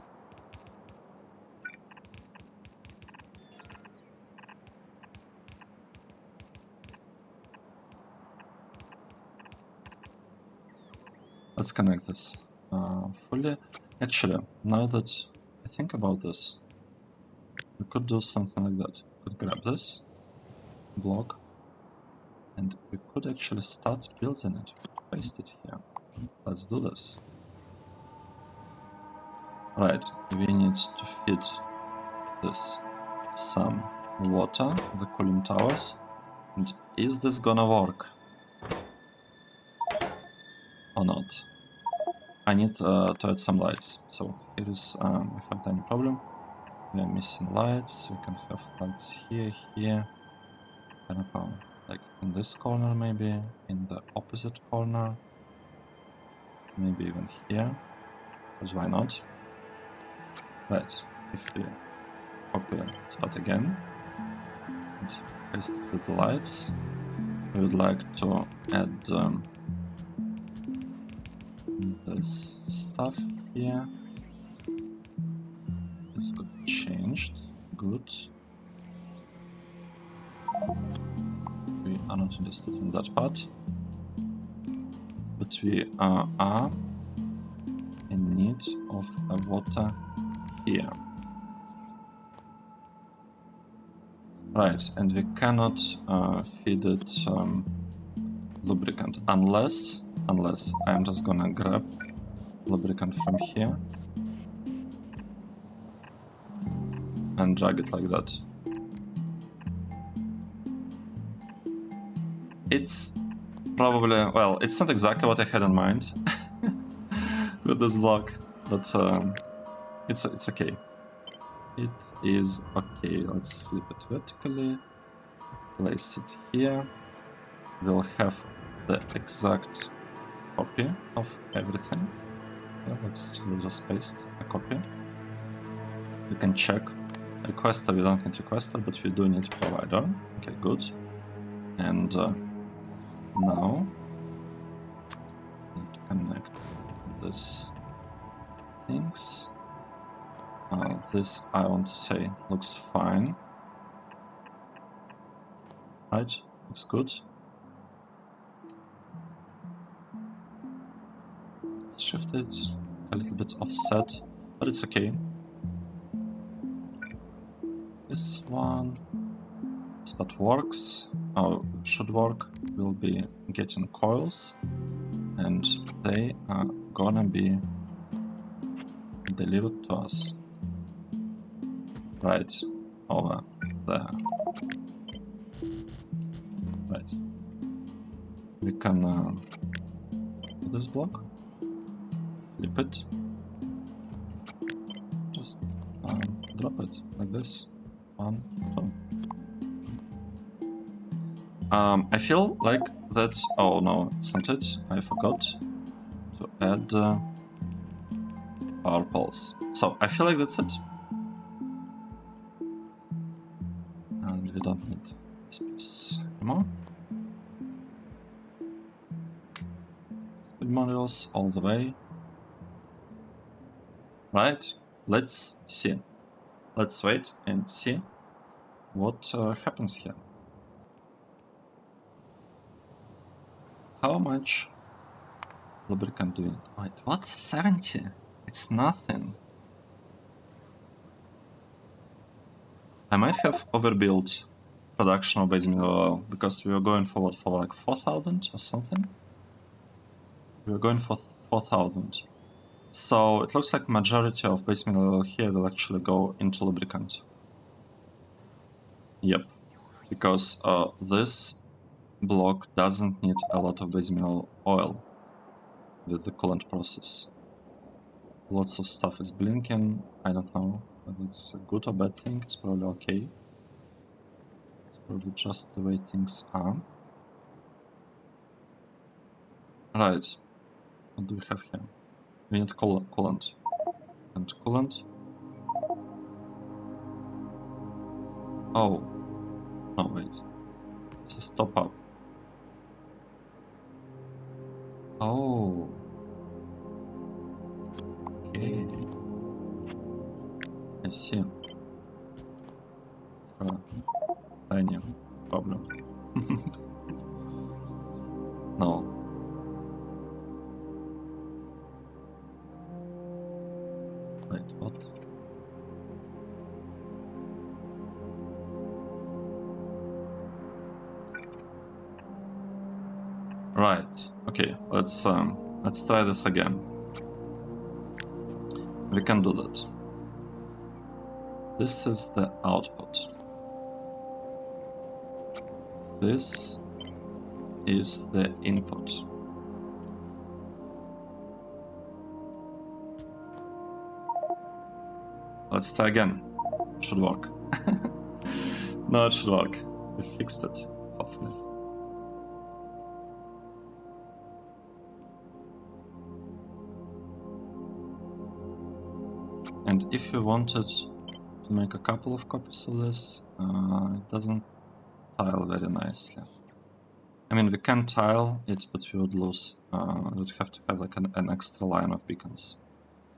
let's connect this fully. Actually, now that I think about this, we could do something like that. We could grab this block, and we could actually start building it. Paste it here. Let's do this. Right, we need to feed this some water, the cooling towers. And is this gonna work or not? I need to add some lights. So here is we have tiny problem. We are missing lights. We can have lights here, here. I don't know, like in this corner maybe, in the opposite corner, maybe even here. Because why not? Right. If we copy spot again and paste it with the lights, we would like to add this stuff here. This got changed. Good. We are not interested in that part, but we are in need of a water here. Right, and we cannot feed it lubricant unless I'm just gonna grab lubricant from here and drag it like that. It's probably, well, it's not exactly what I had in mind with this block, but it's okay. It is okay. Let's flip it vertically, place it here. We'll have the exact copy of everything. Yeah, let's just paste a copy. We can check requester. We don't need requester, but we do need provider. Okay, good. And now we need to connect this things. This I want to say looks fine. Right, looks good. Let's shift it a little bit offset, but it's okay. This one, spot works, or should work. We'll be getting coils, and they are gonna be delivered to us right over there. Right. We can do this block, flip it, just drop it like this. 1, 2. I feel like that. Oh no, it's not it. I forgot to add power poles. So I feel like that's it. And we don't need this piece anymore. Speed modules all the way. Right, let's see. Let's wait and see what happens here. How much lubricant do we need? Wait, what? 70? It's nothing. I might have overbuilt production of base mineral oil because we were going for what, for like 4,000 or something? We were going for 4,000. So it looks like majority of base mineral oil here will actually go into lubricant. Yep, because this block doesn't need a lot of base mineral oil with the coolant process. Lots of stuff is blinking. I don't know whether it's a good or bad thing. It's probably okay. It's probably just the way things are. Right. What do we have here? We need coolant. And coolant. Oh. No, wait. This is top up. Oh. Okay. I see. Tiny problem. No. Right. Okay. Let's try this again. We can do that. This is the output. This is the input. Let's try again. It should work. No, it should work. We fixed it, hopefully. And if you wanted to make a couple of copies of this, it doesn't tile very nicely. I mean, we can tile it, but we would lose, we would have to have like an extra line of beacons.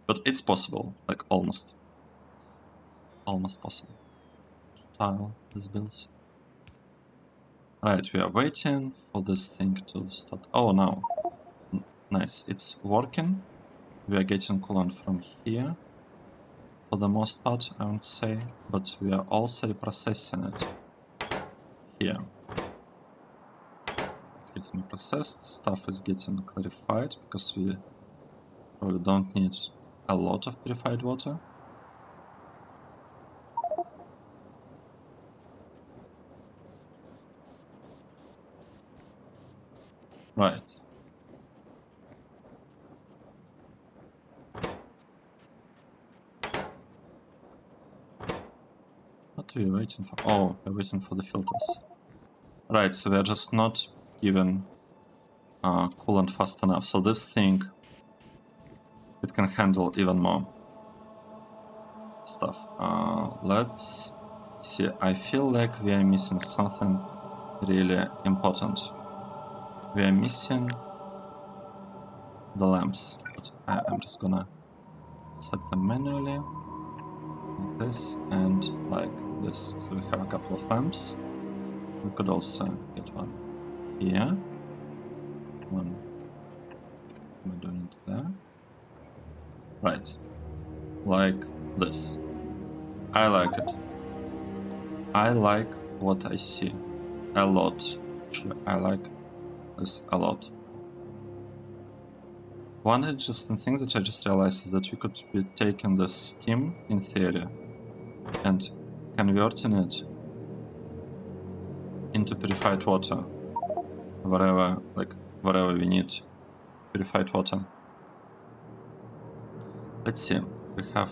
But it's possible, like almost. Almost possible. Tile these builds. Right, we are waiting for this thing to start. Oh, no. Nice, it's working. We are getting coolant from here. For the most part, I would say. But we are also reprocessing it here. It's getting processed. Stuff is getting clarified because we probably don't need a lot of purified water. Right. What are we waiting for? Oh, we're waiting for the filters. Right, so we are just not given coolant fast enough. So this thing, it can handle even more stuff. Let's see. I feel like we are missing something really important. We are missing the lamps, but I'm just gonna set them manually like this and like this. So we have a couple of lamps. We could also get one here, one we're doing it there. Right, like this. I like it. I like what I see a lot. Actually, I like this a lot. One interesting thing that I just realized is that we could be taking the steam in theory and converting it into purified water wherever we need purified water. Let's see. We have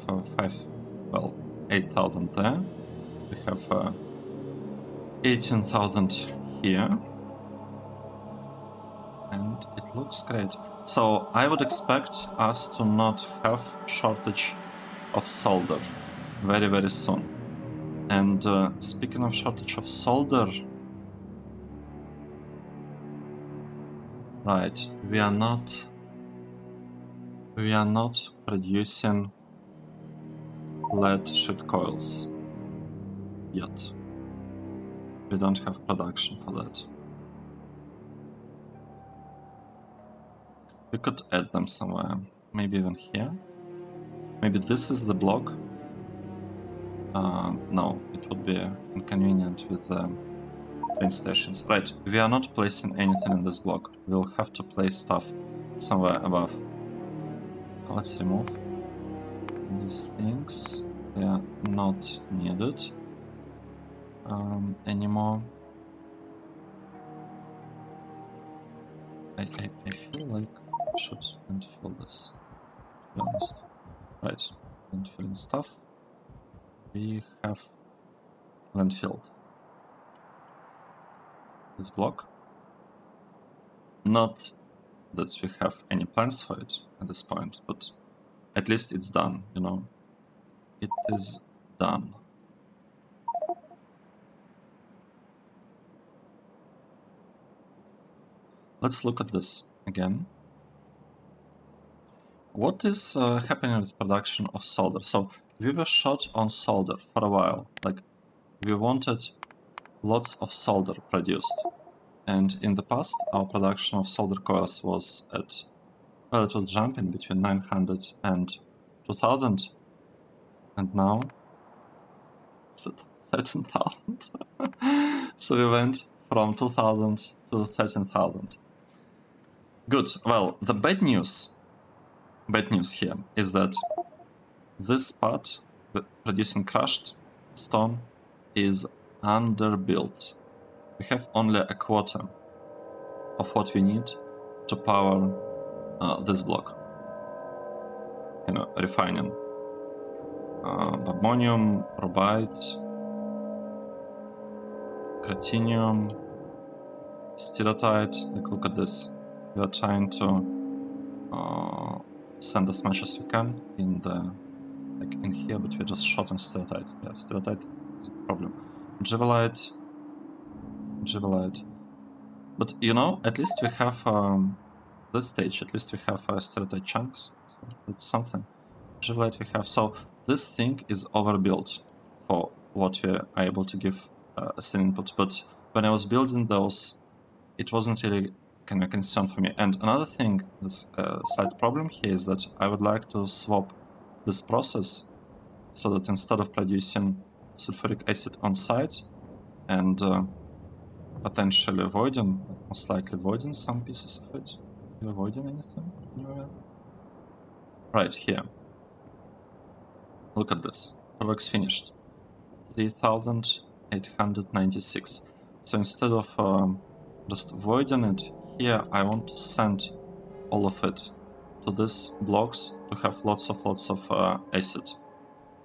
8,000 there. We have 18,000 here. And it looks great. So I would expect us to not have shortage of solder very, very soon. And speaking of shortage of solder, right, we are not producing lead sheet coils yet. We don't have production for that. We could add them somewhere, maybe even here. Maybe this is the block. No, it would be inconvenient with train stations. Right, we are not placing anything in this block. We'll have to place stuff somewhere above. Let's remove these things. They are not needed anymore. I feel like I should landfill this, to be honest. Right, landfilling stuff. We have landfilled this block. Not that we have any plans for it at this point, but at least it's done, you know. It is done. Let's look at this again. What is happening with production of solder? So we were short on solder for a while. Like, we wanted lots of solder produced. And in the past, our production of solder coils was at, well, it was jumping between 900 and 2000. And now it's at 13,000. So we went from 2000 to 13,000. Good. Well, the bad news here is that this spot producing crushed stone is underbuilt. We have only a quarter of what we need to power this block. Refining ammonium, rubite, cratinium, steatite. Like, look at this. We are trying to send as much as we can in here, but we're just short on steatite. Yeah, steatite is a problem. Javelite. But at least we have this stage. At least we have steatite chunks. So that's something. Javelite we have. So this thing is overbuilt for what we are able to give as an input. But when I was building those, it wasn't really kind of concern for me. And another thing, this slight problem here is that I would like to swap this process so that instead of producing sulfuric acid on site and potentially voiding, most likely voiding some pieces of it. Are you avoiding anything anywhere? Right here. Look at this. Products finished. 3,896. So instead of just voiding it here, I want to send all of it to these blocks to have lots of acid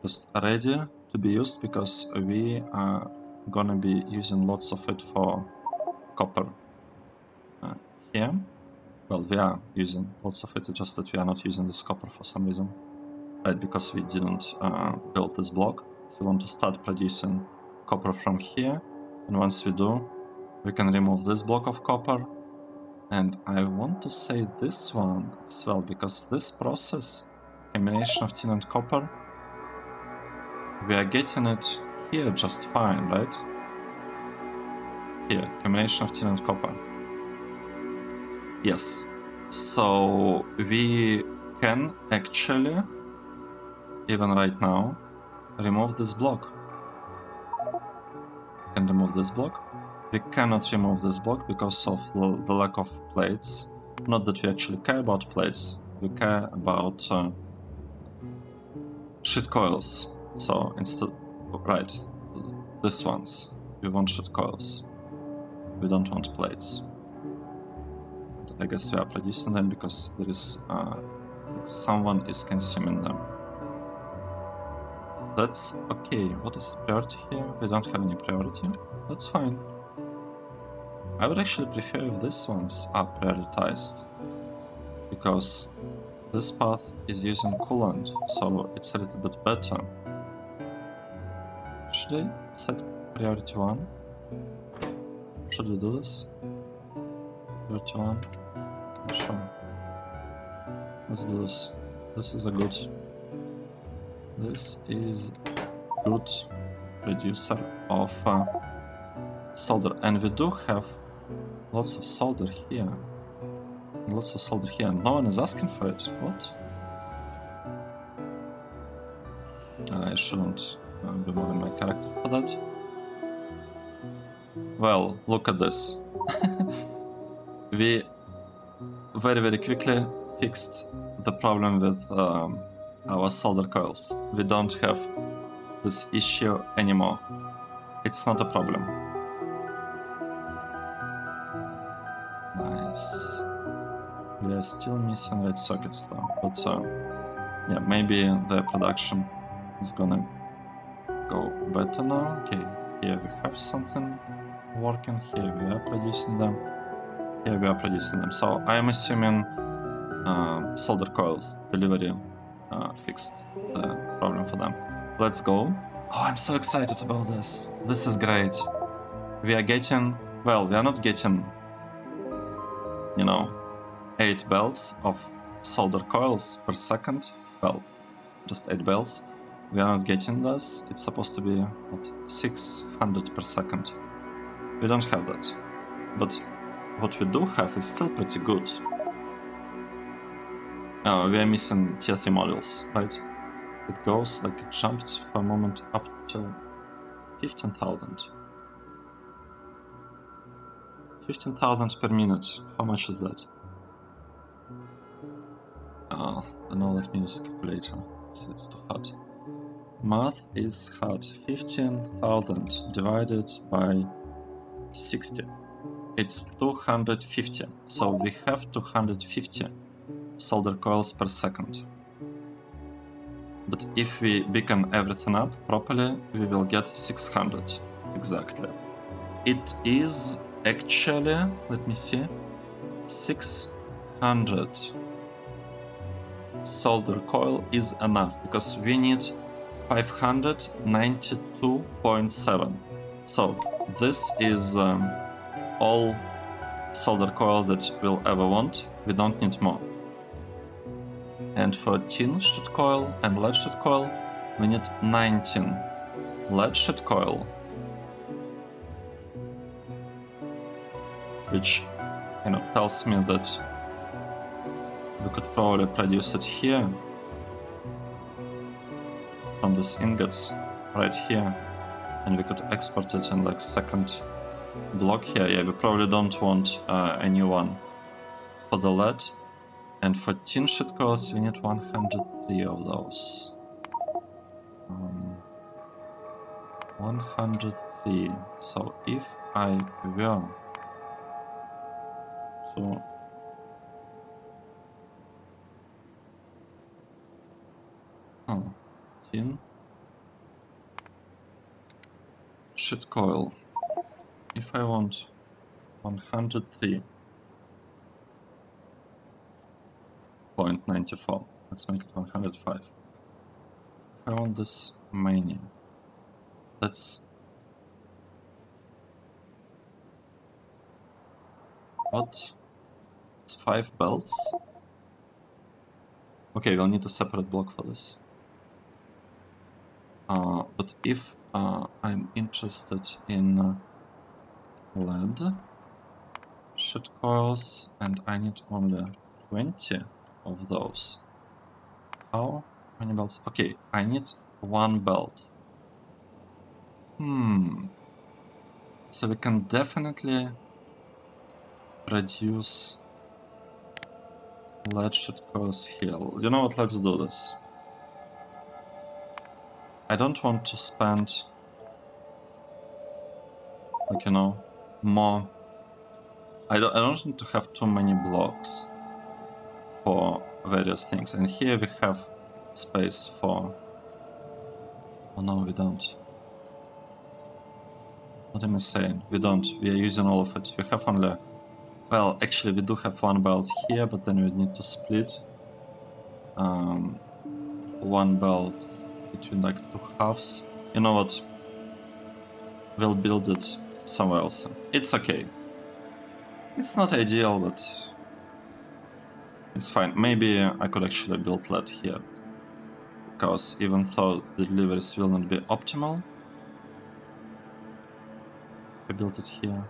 just ready to be used, because we are gonna be using lots of it for copper here. Well, we are using lots of it, just that we are not using this copper for some reason, right? Because we didn't build this block. So we want to start producing copper from here, and once we do, we can remove this block of copper. And I want to say this one as well, because this process, combination of tin and copper, we are getting it here just fine, right? Here, combination of tin and copper. Yes, so we can actually, even right now, remove this block. We can remove this block. We cannot remove this block because of the lack of plates. Not that we actually care about plates, we care about sheet coils. So instead, right, this ones, we want sheet coils. We don't want plates. I guess we are producing them because there is someone is consuming them. That's okay. What is the priority here? We don't have any priority. That's fine. I would actually prefer if these ones are prioritized, because this path is using coolant, so it's a little bit better. Should I set priority 1? Should we do this? Priority 1? Sure. Let's do this. This is a good reducer of solder, and we do have lots of solder here. Lots of solder here. No one is asking for it. What? I shouldn't be moving my character for that. Well, look at this. We very, very quickly fixed the problem with our solder coils. We don't have this issue anymore. It's not a problem. Nice. We are still missing red sockets though, but yeah, maybe the production is gonna go better now. Okay, here we have something working, here we are producing them, here we are producing them. So I am assuming solder coils delivery fixed the problem for them. Let's go. Oh, I'm so excited about this. This is great. We are getting, well, we are not getting, 8 belts of solder coils per second. Well, just 8 belts. We are not getting this. It's supposed to be, what, 600 per second. We don't have that. But what we do have is still pretty good. We are missing tier 3 modules, right? It goes, like, it jumped for a moment up to 15,000. 15,000 per minute. How much is that? No, let me use a calculator. It's too hard. Math is hard. 15,000 divided by 60. It's 250. So we have 250 solder coils per second. But if we beacon everything up properly, we will get 600 exactly. It is actually, let me see, 600 solder coil is enough because we need 592.7. So this is all solder coil that we'll ever want. We don't need more. And for tin sheet coil and lead sheet coil, we need 19 lead sheet coil, which tells me that we could probably produce it here from these ingots right here, and we could export it in like second block here. Yeah, we probably don't want a new one for the lead. And for tin sheet coils, we need 103 of those. 103. So if I were to tin sheet coil, if I want 103.94, let's make it 105. If I want this many, that's what? It's 5 belts. Okay, we'll need a separate block for this. But if I'm interested in lead sheet coils and I need only 20 of those, how many belts? Okay, I need 1 belt. So we can definitely produce lead sheet coils here. You know what, let's do this. I don't want to spend, like, more. I don't want to have too many blocks for various things. And here we have space for... Oh no, we don't. What am I saying? We don't. We are using all of it. We have only... Well, actually we do have 1 belt here, but then we need to split 1 belt between like 2 halves. You know what? We'll build it somewhere else. It's okay. It's not ideal, but it's fine. Maybe I could actually build lead here, because even though the deliveries will not be optimal, I built it here.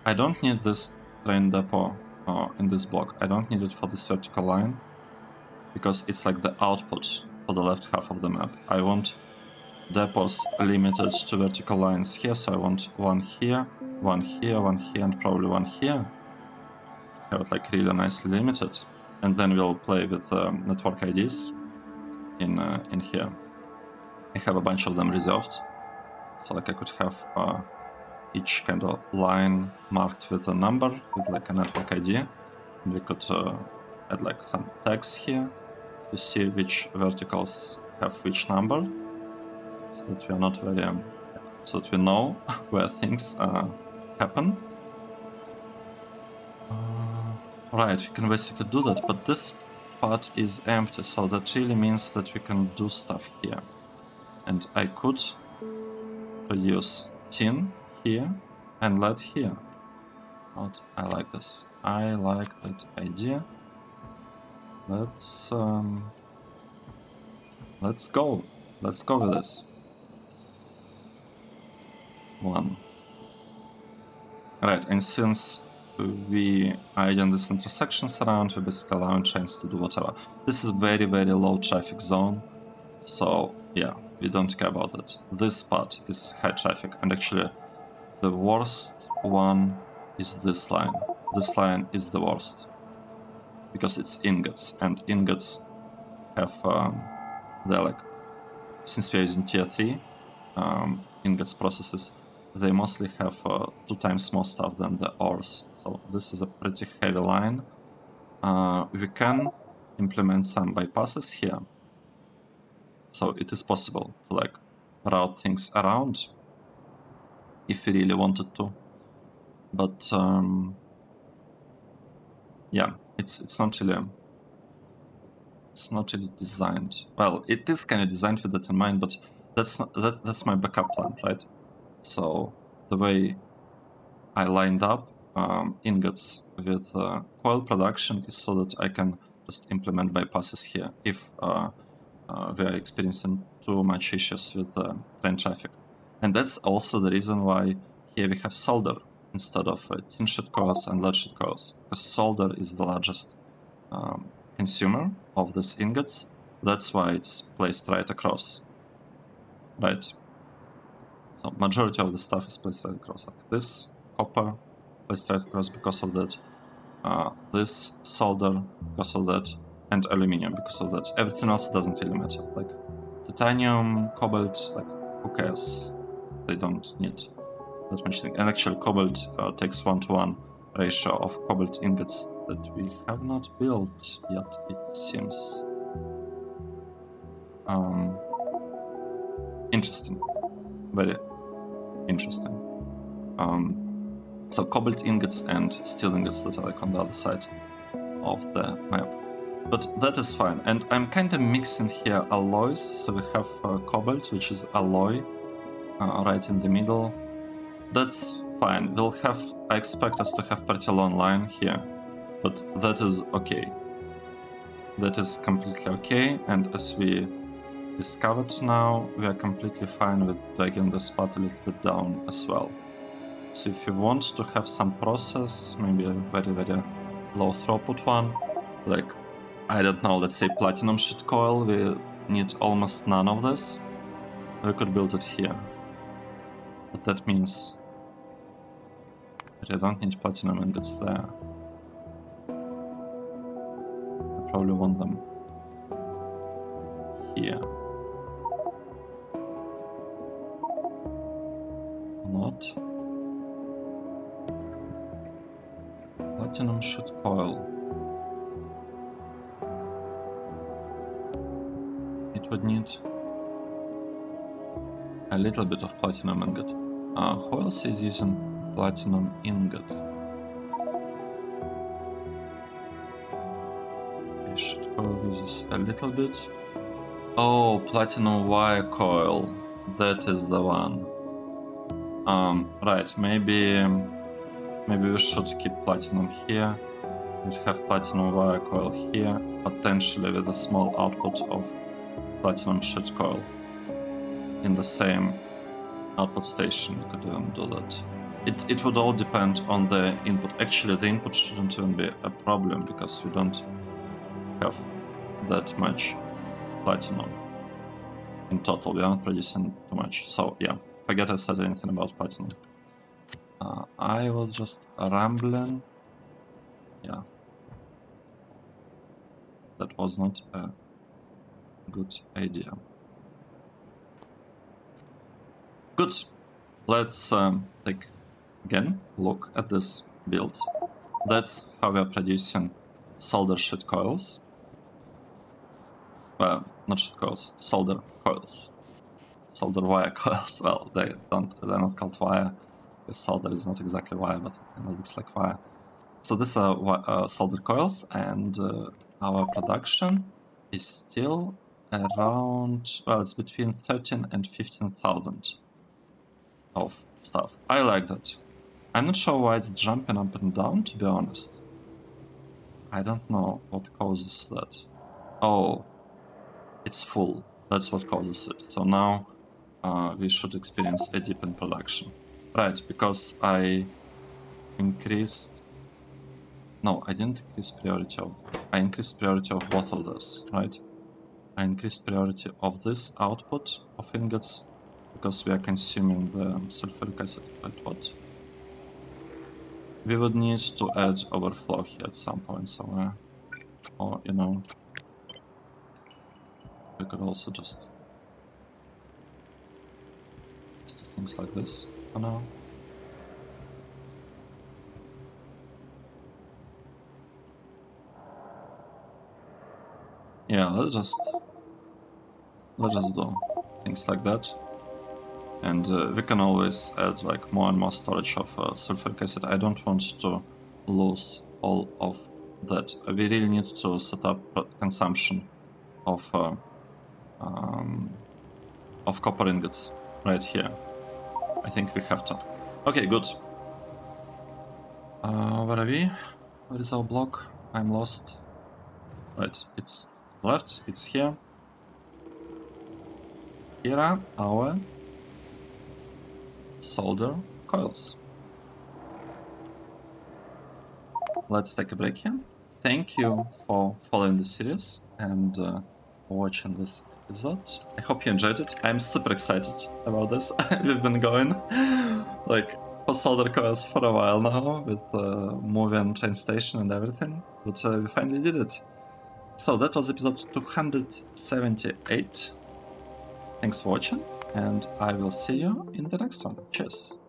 I don't need this train depot in this block. I don't need it for this vertical line, because it's like the output for the left half of the map. I want depots limited to vertical lines here, so I want 1 here, 1 here, 1 here, and probably 1 here. Have it like really nicely limited, and then we'll play with network IDs in here. I have a bunch of them reserved, so like I could have each kind of line marked with a number, with like a network ID, and we could add like some tags here to see which verticals have which number, so that we are not very, so that we know where things happen. Right, we can basically do that, but this part is empty, so that really means that we can do stuff here. And I could produce tin here and lead here. But I like this. I like that idea. Let's go. Let's go with this. 1. Right, and since we are in these intersections around, we basically allow trains to do whatever. This is very, very low traffic zone, so yeah, we don't care about it. This part is high traffic, and actually the worst one is this line. This line is the worst. because it's ingots, and ingots have they're like, since we're using tier 3 ingots processes, they mostly have 2 times more stuff than the ores. So this is a pretty heavy line. We can implement some bypasses here. So it is possible to like route things around if we really wanted to. But yeah, it's not really designed. Well, it is kind of designed with that in mind, but that's my backup plan, right? So the way I lined up ingots with coil production is so that I can just implement bypasses here if we are experiencing too much issues with train traffic. And that's also the reason why here we have solder instead of tin sheet coils and lead sheet coils, because solder is the largest consumer of these ingots. That's why it's placed right across, right? So majority of the stuff is placed right across, like this copper placed right across because of that, this solder because of that, and aluminium because of that. Everything else doesn't really matter. Like titanium, cobalt, like who cares? They don't need that much thing. And actually, cobalt takes 1-to-1 ratio of cobalt ingots that we have not built yet, it seems. Interesting. Very interesting. So cobalt ingots and steel ingots that are like on the other side of the map. But that is fine. And I'm kind of mixing here alloys. So we have cobalt, which is alloy, right in the middle. That's fine. We'll have, I expect us to have pretty long line here, but that is okay. That is completely okay. And as we discovered now, we are completely fine with dragging the spot a little bit down as well. So if you want to have some process, maybe a very, very low throughput one, like, I don't know, let's say platinum sheet coil, we need almost none of this. We could build it here. But that means that I don't need platinum ingots there. I probably want them here. Not. Platinum sheet coil. It would need a little bit of platinum ingot. COILS is using platinum ingot. Sheet coil uses a little bit. Oh, platinum wire coil. That is the one. Right, maybe we should keep platinum here. We'd have platinum wire coil here, potentially with a small output of platinum sheet coil in the same output station. You could even do that. It would all depend on the input. Actually, the input shouldn't even be a problem because we don't have that much platinum in total. We are not producing too much. So yeah, forget I said anything about platinum. I was just rambling. Yeah. That was not a good idea. Good. Let's take again look at this build. That's how we are producing solder sheet coils. Well, not sheet coils, solder coils. Solder wire coils. Well, they're not called wire, because solder is not exactly wire, but it kind of looks like wire. So these are solder coils, and our production is still around, well, it's between 13 and 15,000 of stuff. I like that. I'm not sure why it's jumping up and down, to be honest. I don't know what causes that. Oh, it's full. That's what causes it. So now we should experience a dip in production. Right, because I increased... No, I didn't increase priority of... I increased priority of both of those, right? I increased priority of this output of ingots because we are consuming the sulfuric acid. Right, what? We would need to add overflow here at some point somewhere. Or, you know, we could also just do things like this for now. Yeah, let's just do things like that. And we can always add like more and more storage of sulfuric acid. I don't want to lose all of that. We really need to set up consumption of copper ingots right here. I think we have to. Okay, good. Where are we? Where is our block? I'm lost. Right, it's left. It's here. Here are our solder coils. Let's take a break here. Thank you for following the series and watching this episode. I hope you enjoyed it. I'm super excited about this. We've been going like for solder coils for a while now with moving train station and everything, but we finally did it. So that was episode 278. Thanks for watching, and I will see you in the next one. Cheers!